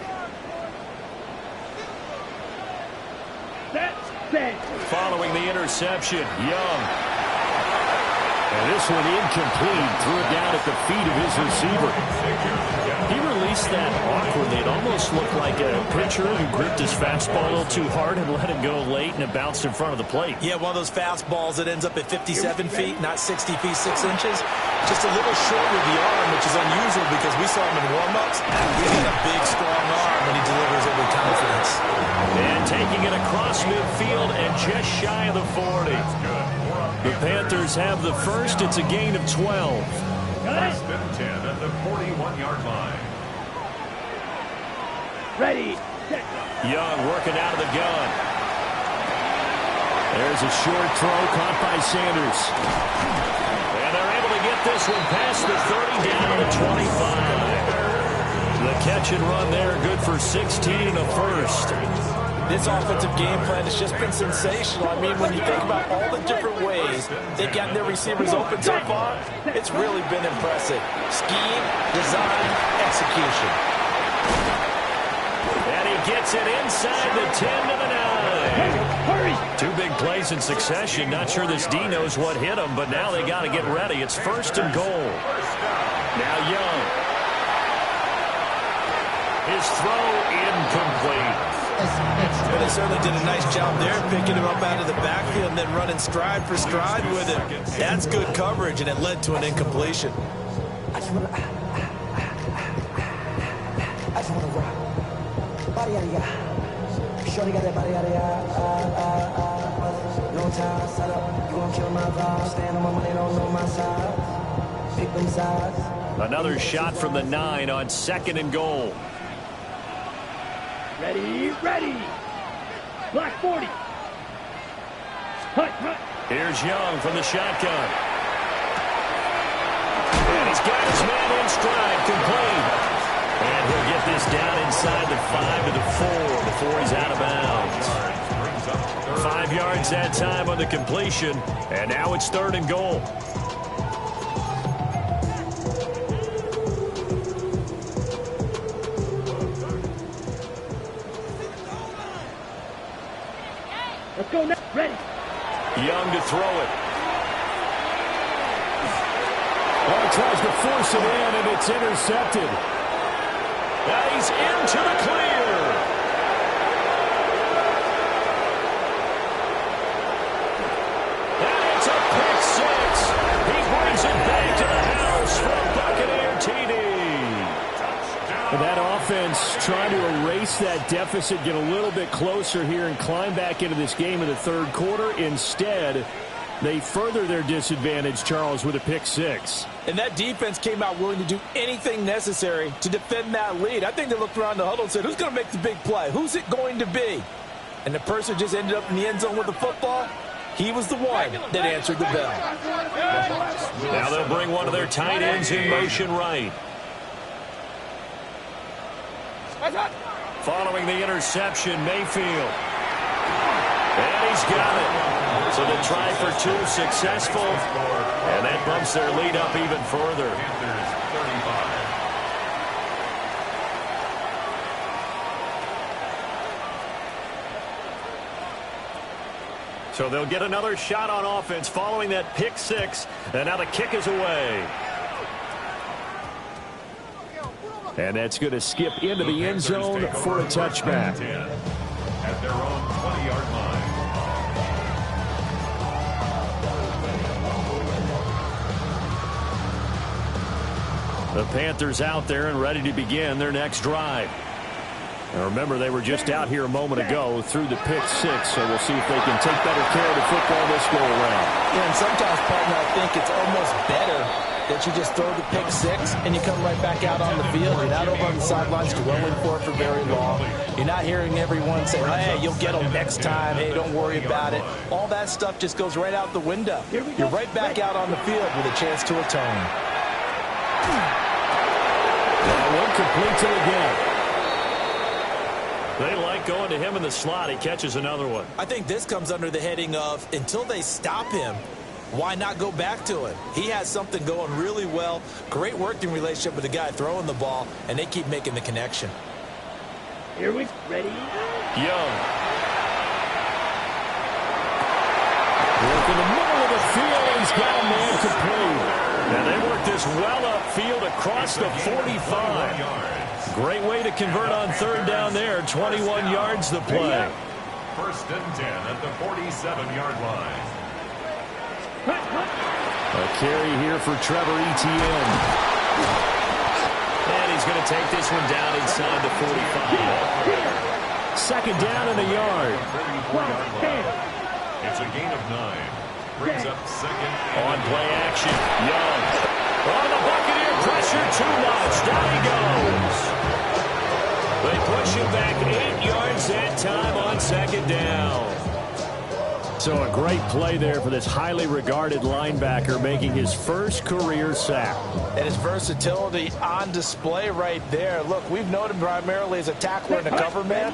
Speaker 6: Following the interception, Young. And this one incomplete. Threw it down at the feet of his receiver. He released that awkwardly. It almost looked like a pitcher who gripped his fastball a little too hard and let it go late, and it bounced in front of the plate.
Speaker 9: Yeah, one of those fastballs that ends up at 57 feet, not 60 feet, 6 inches. Just a little short with the arm, which is unusual because we saw him in warm-ups. He's got a big, strong arm when he delivers it with confidence.
Speaker 6: And taking it across midfield and just shy of the 40. The Panthers have the first. It's a gain of 12.
Speaker 10: First and 10 at the 41-yard line.
Speaker 11: Ready, set.
Speaker 6: Young working out of the gun. There's a short throw caught by Sanders. And they're able to get this one past the 30 down to the 25. The catch and run there, good for 16 and a first.
Speaker 9: This offensive game plan has just been sensational. I mean, when you think about all the different ways they've gotten their receivers open so far, it's really been impressive. Scheme, design, execution.
Speaker 6: And he gets it inside the 10 to the 9. Two big plays in succession. Not sure this D knows what hit him, but now they got to get ready. It's first and goal. Now Young. His throw incomplete.
Speaker 9: Well, they certainly did a nice job there, picking him up out of the backfield and then running stride for stride with it. That's good coverage, and it led to an incompletion.
Speaker 4: I just wanna rock. Body out of ya. Shorty got that body out of ya. No time, set up. You gon' kill my vibe. Stand on my money, don't know my side. Pick them sides.
Speaker 6: Another shot from the 9 on second and goal.
Speaker 11: Ready, ready. Black 40. Hut, hut.
Speaker 6: Here's Young from the shotgun. And he's got his man in stride, complete. And he'll get this down inside the 5 to the 4 before he's out of bounds. 5 yards that time on the completion. And now it's third and goal.
Speaker 11: Let's go now. Ready.
Speaker 6: Young to throw it. Well, he tries to force it in, and it's intercepted. Now he's into the clear. And it's a pick 6. He brings it back to the house for a Buccaneer TD. And that offense trying to erase that deficit, get a little bit closer here and climb back into this game in the third quarter. Instead, they further their disadvantage, Charles, with a pick 6.
Speaker 9: And that defense came out willing to do anything necessary to defend that lead. I think they looked around the huddle and said, who's going to make the big play? Who's it going to be? And the person just ended up in the end zone with the football. He was the one that answered the bell.
Speaker 6: Now they'll bring one of their tight ends in motion right. Following the interception, Mayfield. And he's got it. So the try for 2 successful. And that bumps their lead up even further. So they'll get another shot on offense following that pick six. And now the kick is away. And that's going to skip into the end zone for a touchback.
Speaker 10: At their own 20-yard line.
Speaker 6: The Panthers out there and ready to begin their next drive. Now remember, they were just out here a moment ago through the pick six, so we'll see if they can take better care of the football this go around.
Speaker 9: Yeah, and sometimes, partner, I think it's almost better that you just throw the pick six and you come right back out on the field. You're not over on the sidelines dwelling for it for very long. You're not hearing everyone say, hey, you'll get them next time. Hey, don't worry about it. All that stuff just goes right out the window. You're right back out on the field with a chance to atone.
Speaker 6: That one complete to the gap. They like going to him in the slot. He catches another one.
Speaker 9: I think this comes under the heading of until they stop him, why not go back to him? He has something going really well. Great working relationship with the guy throwing the ball, and they keep making the connection.
Speaker 11: Here we ready.
Speaker 6: Young. Look in the middle of the field. He's got a man complete. And they work this well upfield across the 45. Great way to convert on third down there. 21 yards the play.
Speaker 10: First and 10 at the 47-yard line.
Speaker 6: A carry here for Trevor Etienne. And he's going to take this one down inside the 45. Second down in the yard.
Speaker 10: It's a gain of 9. Brings up second.
Speaker 6: On play action. Young. On the Buccaneer pressure too much. Down he goes. They push him back 8 yards that time on second down. So a great play there for this highly regarded linebacker making his first career sack.
Speaker 9: And his versatility on display right there. Look, we've known him primarily as a tackler and a cover man,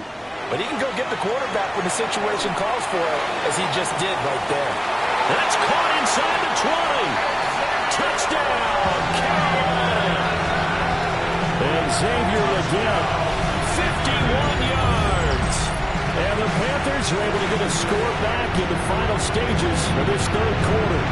Speaker 9: but he can go get the quarterback when the situation calls for it, as he just did right there.
Speaker 6: That's caught inside the 20. Touchdown, Carolina. And Xavier Legette, 51 yards. And the Panthers are able to get a score back in the final stages of this third quarter.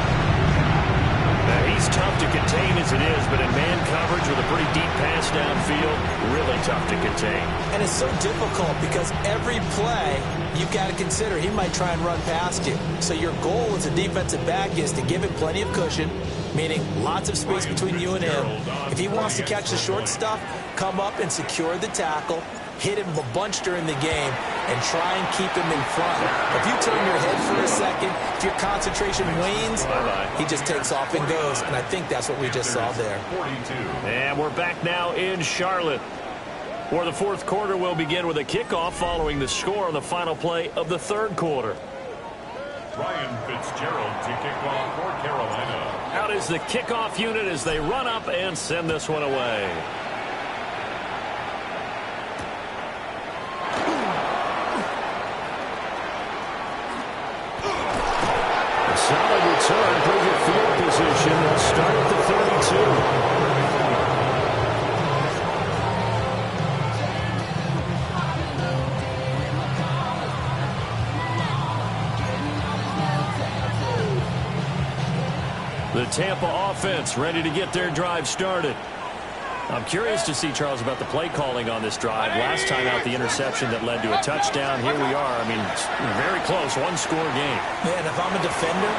Speaker 6: Now, he's tough to contain as it is, but in man coverage with a pretty deep pass downfield, really tough to contain.
Speaker 9: And it's so difficult because every play you've got to consider he might try and run past you. So your goal as a defensive back is to give him plenty of cushion, meaning lots of space between you and him. If he wants to catch the short stuff, come up and secure the tackle, hit him a bunch during the game, and try and keep him in front. If you turn your head for a second, if your concentration wanes, he just takes off and goes, and I think that's what we just saw there.
Speaker 6: And we're back now in Charlotte, where the fourth quarter will begin with a kickoff following the score on the final play of the third quarter.
Speaker 10: Ryan Fitzgerald to kick off for Carolina.
Speaker 6: Out is the kickoff unit as they run up and send this one away. Solid return, pretty good field position. They'll start at the 32. The Tampa offense ready to get their drive started. I'm curious to see, Charles, about the play calling on this drive. Last time out, the interception that led to a touchdown. Here we are. I mean, very close, one-score game.
Speaker 9: Man, if I'm a defender,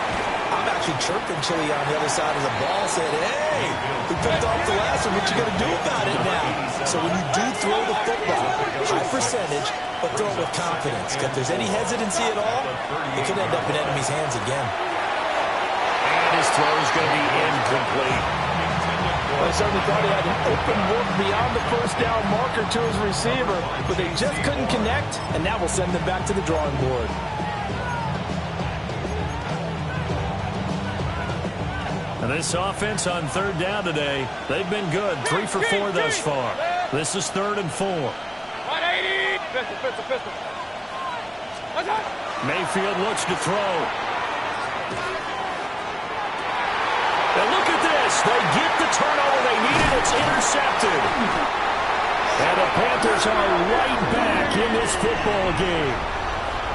Speaker 9: I'm actually chirping Chili on the other side of the ball, saying, hey, we picked off the last one. What you going to do about it now? So when you do throw the football, high percentage, but throw it with confidence. If there's any hesitancy at all, it could end up in enemy's hands again.
Speaker 6: And his throw is going to be incomplete.
Speaker 9: Well, I certainly thought he had an open look beyond the first down marker to his receiver, but they just couldn't connect, and now we'll send them back to the drawing board.
Speaker 6: And this offense on third down today, they've been good. 3 for 4 thus far. This is 3rd and 4.
Speaker 11: 180. Pistol.
Speaker 6: Mayfield looks to throw. And look at this. They get the turnover they needed. It's intercepted. And the Panthers are right back in this football game.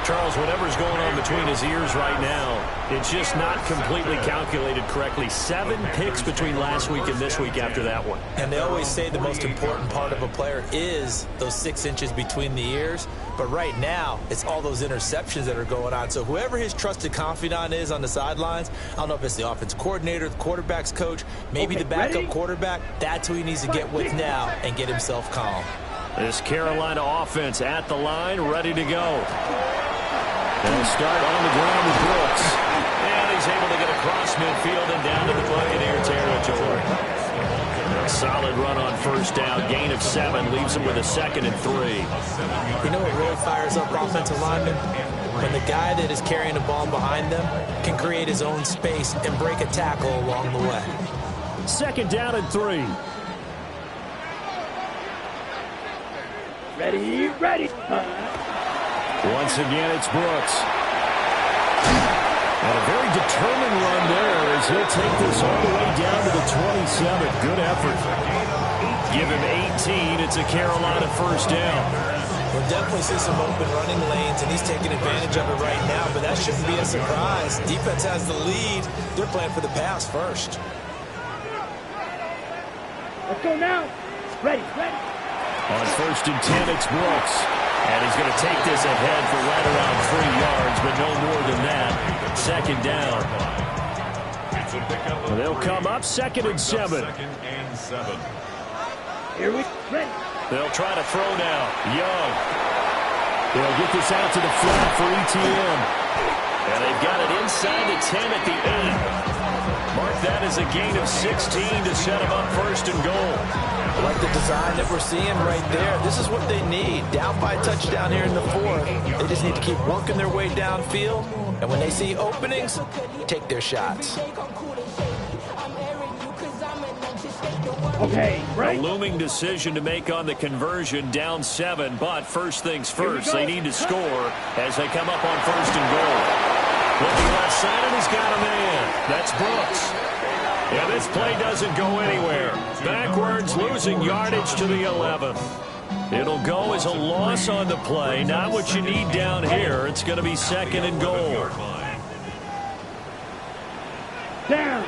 Speaker 6: Charles, whatever's going on between his ears right now, it's just not completely calculated correctly. 7 picks between last week and this week after that one.
Speaker 9: And they always say the most important part of a player is those 6 inches between the ears. But right now, it's all those interceptions that are going on. So whoever his trusted confidant is on the sidelines, I don't know if it's the offense coordinator, the quarterback's coach, maybe the backup quarterback, that's who he needs to get with now and get himself calm.
Speaker 6: This Carolina offense at the line, ready to go. They'll start on the ground with Brooks. And he's able to get across midfield and down to the Buccaneer territory. A solid run on first down. Gain of 7 leaves him with a 2nd and 3.
Speaker 9: You know what really fires up offensive linemen? When the guy that is carrying the ball behind them can create his own space and break a tackle along the way.
Speaker 6: 2nd down and 3.
Speaker 11: Ready, ready.
Speaker 6: Once again, it's Brooks. And a very determined run there as he'll take this all the way down to the 27. Good effort. Give him 18. It's a Carolina first down.
Speaker 9: We'll definitely see some open running lanes, and he's taking advantage of it right now, but that shouldn't be a surprise. Defense has the lead. They're playing for the pass first.
Speaker 11: Let's go now. Ready, ready.
Speaker 6: On 1st and 10, it's Brooks. And he's going to take this ahead for right around 3 yards, but no more than that. 2nd down. They'll come up 2nd and 7.
Speaker 11: Here we ready.
Speaker 6: They'll try to throw now. Young. They'll get this out to the flat for ETN. And they've got it inside the 10 at the 8. Mark that as a gain of 16 to set them up 1st and goal.
Speaker 9: I like the design that we're seeing right there. This is what they need. Down by a touchdown here in the 4th. They just need to keep working their way downfield. And when they see openings, take their shots.
Speaker 11: Okay, right.
Speaker 6: A looming decision to make on the conversion, down 7. But first things first, they need to score as they come up on 1st and goal. Looking left side, and he's got a man. That's Brooks. Yeah, this play doesn't go anywhere. Backwards, losing yardage to the 11th. It'll go as a loss on the play. Not what you need down here. It's going to be 2nd and goal.
Speaker 11: Down.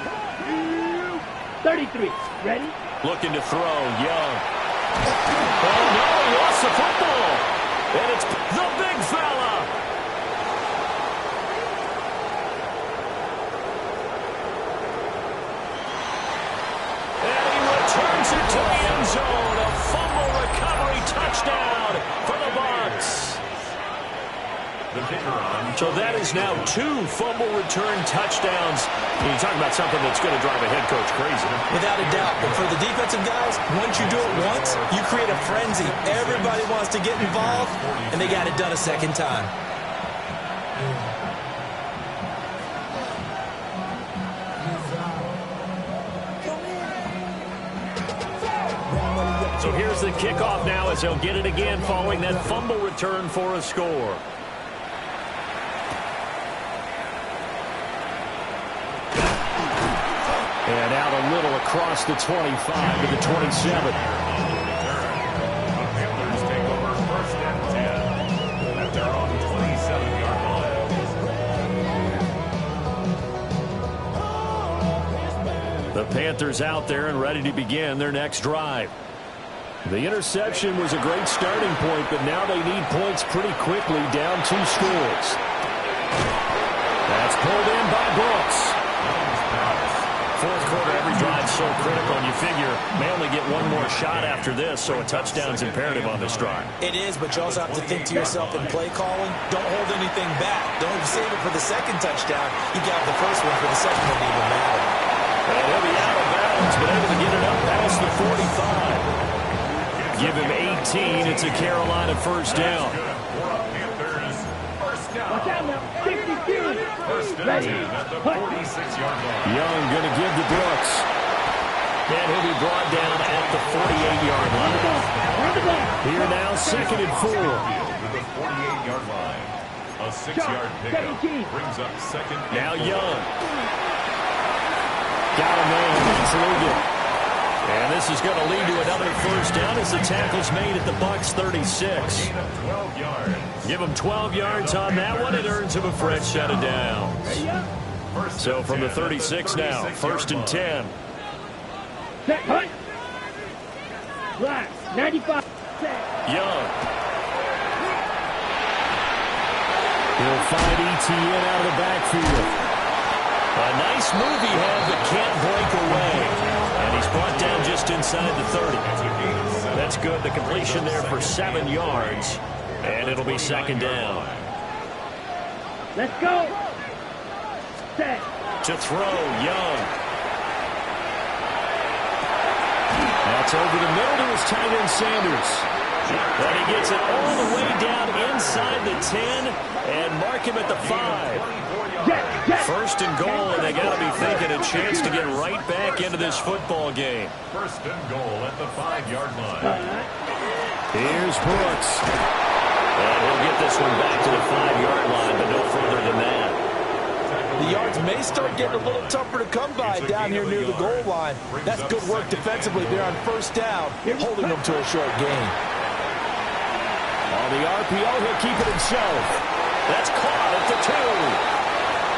Speaker 11: 33. Ready?
Speaker 6: Looking to throw. Young. Oh, no, he lost the football. And it's the big fella. Turns it to the end zone. A fumble recovery touchdown for the Bucs. So that is now 2 fumble return touchdowns. You're talking about something that's going to drive a head coach crazy.
Speaker 9: Without a doubt. But for the defensive guys, once you do it once, you create a frenzy. Everybody wants to get involved, and they got it done a 2nd time.
Speaker 6: So here's the kickoff now as they'll get it again following that fumble return for a score. And out a little across the 25 to the 27.
Speaker 10: The Panthers take over 1st and 10 at their own 27-yard line.
Speaker 6: The Panthers out there and ready to begin their next drive. The interception was a great starting point, but now they need points pretty quickly, down 2 scores. That's pulled in by Brooks. 4th quarter, every drive so critical, and you figure may only get 1 more shot after this, so a touchdown's imperative on this drive.
Speaker 9: It is, but you also have to think to yourself in play calling, don't hold anything back. Don't save it for the 2nd touchdown. You got the first one for the 2nd one to even matter.
Speaker 6: And he'll be out of bounds, but able to get it up past the 45. Give him 18. It's a Carolina first down.
Speaker 11: Watch out now. 62.
Speaker 10: First and 10 at the 46-yard line.
Speaker 6: Young going to give to Brooks. And he'll be brought down at the 48-yard line. Here now, 2nd and 4.
Speaker 10: To the 48-yard line. A 6-yard pickup brings up 2nd and 4.
Speaker 6: Now Young. Got a man. It's Logan. And this is going to lead to another first down as the tackle's made at the Bucs 36.
Speaker 10: 12 yards.
Speaker 6: Give him 12 yards on that one. It earns him a fresh set of downs. So from the 36 now, first and 10.
Speaker 11: Set, hunt. Black, 95. Set.
Speaker 6: Young. He'll find ETN out of the backfield. A nice move he had, but can't break away. And he's brought down just inside the 30. That's good. The completion there for 7 yards. And it'll be second down.
Speaker 11: Let's go. Set.
Speaker 6: To throw, Young. That's over the middle to his tight end, Sanders. And he gets it all the way down inside the 10 and mark him at the 5. First and goal, and they got to be thinking a chance to get right back into this football game.
Speaker 10: First and goal at the 5-yard line.
Speaker 6: Here's Brooks. And he'll get this one back to the 5-yard line, but no further than that.
Speaker 9: The yards may start getting a little tougher to come by down here near the goal line. That's good work defensively there on first down, holding them to a short gain.
Speaker 6: On the RPO, he'll keep it himself. That's caught at the 2.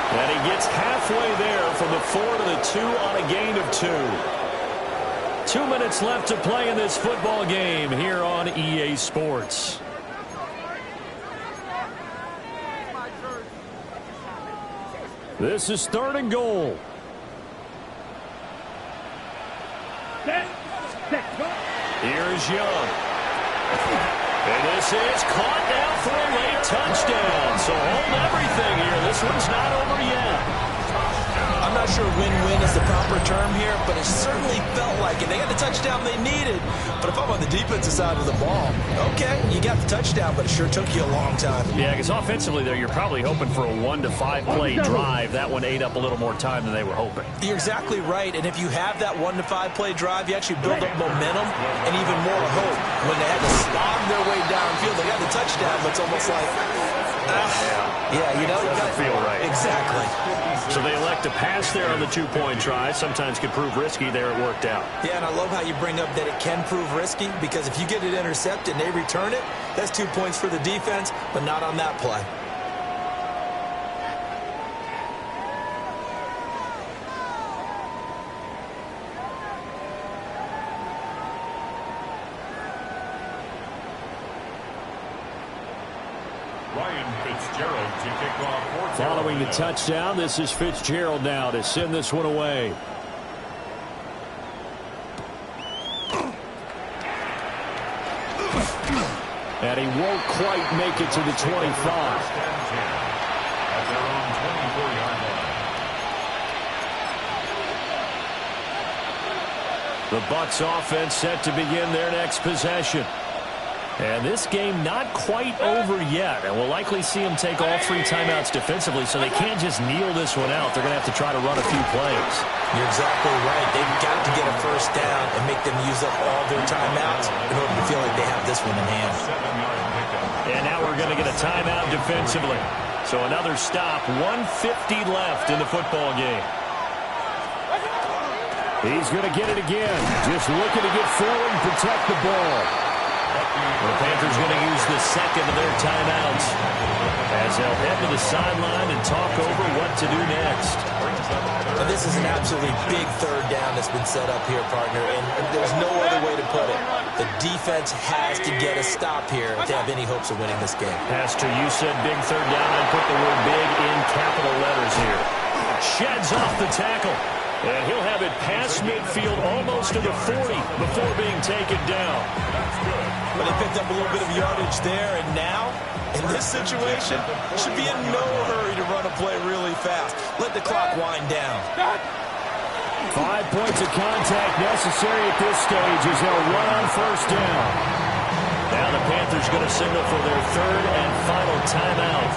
Speaker 6: And he gets halfway there from the 4 to the 2 on a gain of 2. 2 minutes left to play in this football game here on EA Sports. This is third and goal. Here's Young. And this is caught now for a late touchdown. So hold everything here. This one's not over yet.
Speaker 9: I'm not sure win-win is the proper term here, but it certainly felt like it. They got the touchdown they needed. But if I'm on the defensive side of the ball, okay, you got the touchdown, but it sure took you a long time.
Speaker 6: Yeah, because offensively there, you're probably hoping for a 1 to 5 play drive. That one ate up a little more time than they were hoping.
Speaker 9: You're exactly right. And if you have that 1 to 5 play drive, you actually build up momentum and even more hope. When they had to slog their way downfield, they got the touchdown, but it's almost like, yeah, you know, it
Speaker 6: doesn't feel right.
Speaker 9: Exactly.
Speaker 6: So they elect to pass there on the 2-point try. Sometimes can prove risky. There it worked out.
Speaker 9: Yeah, and I love how you bring up that it can prove risky, because if you get it intercepted and they return it, that's 2 points for the defense, but not on that play.
Speaker 6: Following the touchdown, this is Fitzgerald now to send this one away. And he won't quite make it to the 25. The Bucs offense set to begin their next possession. And this game not quite over yet. And we'll likely see them take all 3 timeouts defensively, so they can't just kneel this one out. They're going to have to try to run a few plays.
Speaker 9: You're exactly right. They've got to get a first down and make them use up all their timeouts in order to feel like they have this one in hand.
Speaker 6: And now we're going to get a timeout defensively. So another stop, 1:50 left in the football game. He's going to get it again. Just looking to get forward and protect the ball. The Panthers going to use the second of their timeouts as they'll head to the sideline and talk over what to do next.
Speaker 9: And this is an absolutely big third down that's been set up here, partner, and there's no other way to put it. The defense has to get a stop here if they have any hopes of winning this game.
Speaker 6: Pastor, you said big third down. I put the word big in capital letters here. Sheds off the tackle. And he'll have it past midfield almost to the 40 before being taken down.
Speaker 9: But they picked up a little bit of yardage there, and now, in this situation, should be in no hurry to run a play really fast. Let the clock wind down.
Speaker 6: 5 points of contact necessary at this stage as they'll run on first down. Now the Panthers going to signal for their third and final timeout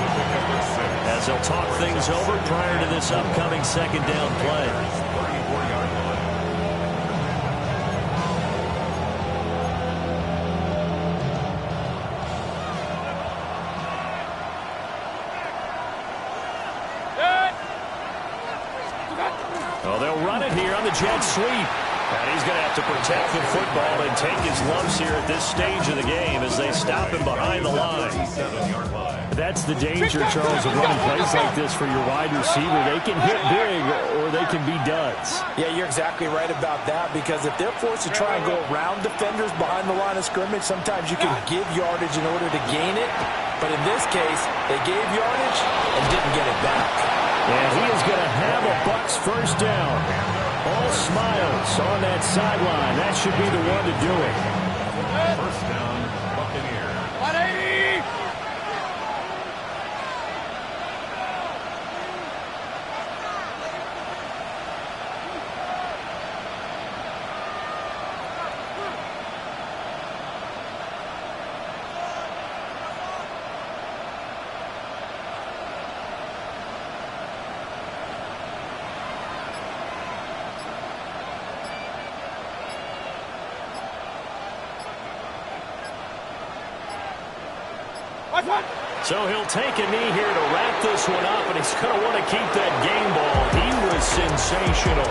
Speaker 6: as they'll talk things over prior to this upcoming second down play. Well, they'll run it here on the jet sweep. And he's going to have to protect the football and take his lumps here at this stage of the game as they stop him behind the line.
Speaker 7: That's the danger, Charles, of running plays like this for your wide receiver. They can hit big or they can be duds.
Speaker 9: Yeah, you're exactly right about that, because if they're forced to try and go around defenders behind the line of scrimmage, sometimes you can give yardage in order to gain it. But in this case, they gave yardage and didn't get it back.
Speaker 7: And he is going to have a Bucs first down. All smiles on that sideline. That should be the one to do it.
Speaker 10: First down, Buccaneers.
Speaker 11: 180!
Speaker 6: So he'll take a knee here to wrap this one up, and he's going to want to keep that game ball. He was sensational.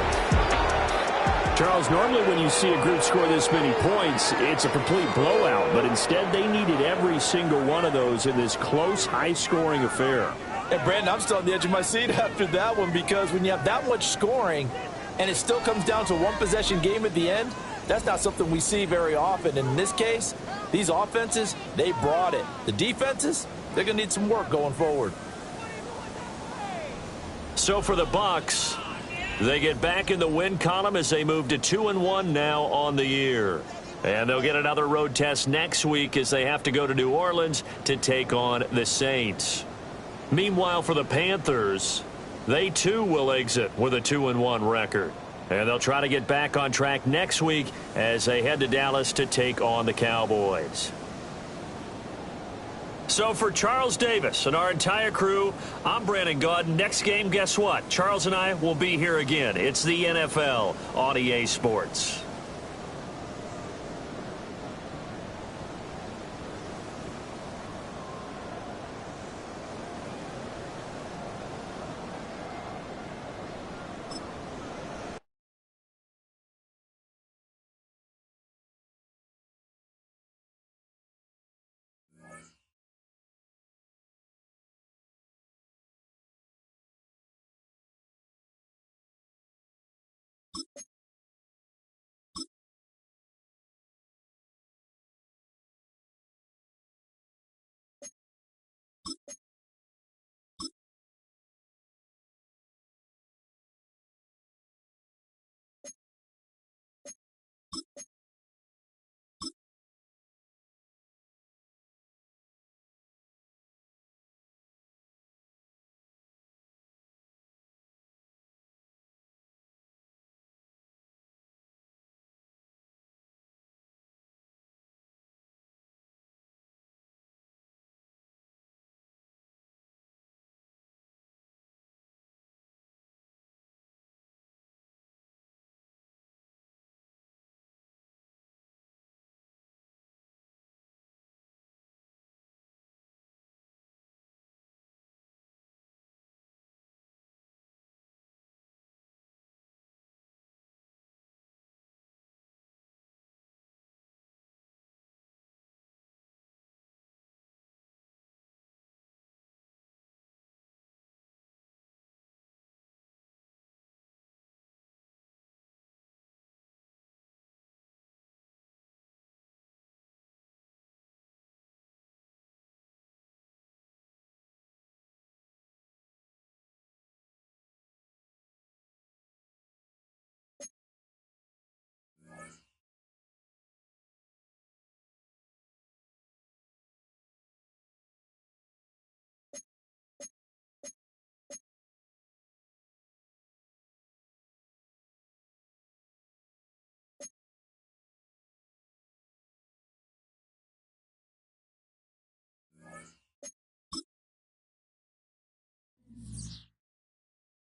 Speaker 7: Charles, normally when you see a group score this many points, it's a complete blowout. But instead, they needed every single one of those in this close, high-scoring affair.
Speaker 9: And, Brandon, I'm still on the edge of my seat after that one, because when you have that much scoring and it still comes down to a one-possession game at the end, that's not something we see very often. And in this case, these offenses, they brought it. The defenses, they're going to need some work going forward.
Speaker 6: So for the Bucs, they get back in the win column as they move to 2-1 now on the year. And they'll get another road test next week as they have to go to New Orleans to take on the Saints. Meanwhile, for the Panthers, they too will exit with a 2-1 record. And they'll try to get back on track next week as they head to Dallas to take on the Cowboys. So for Charles Davis and our entire crew, I'm Brandon Gaudin. Next game, guess what? Charles and I will be here again. It's the NFL on EA Sports.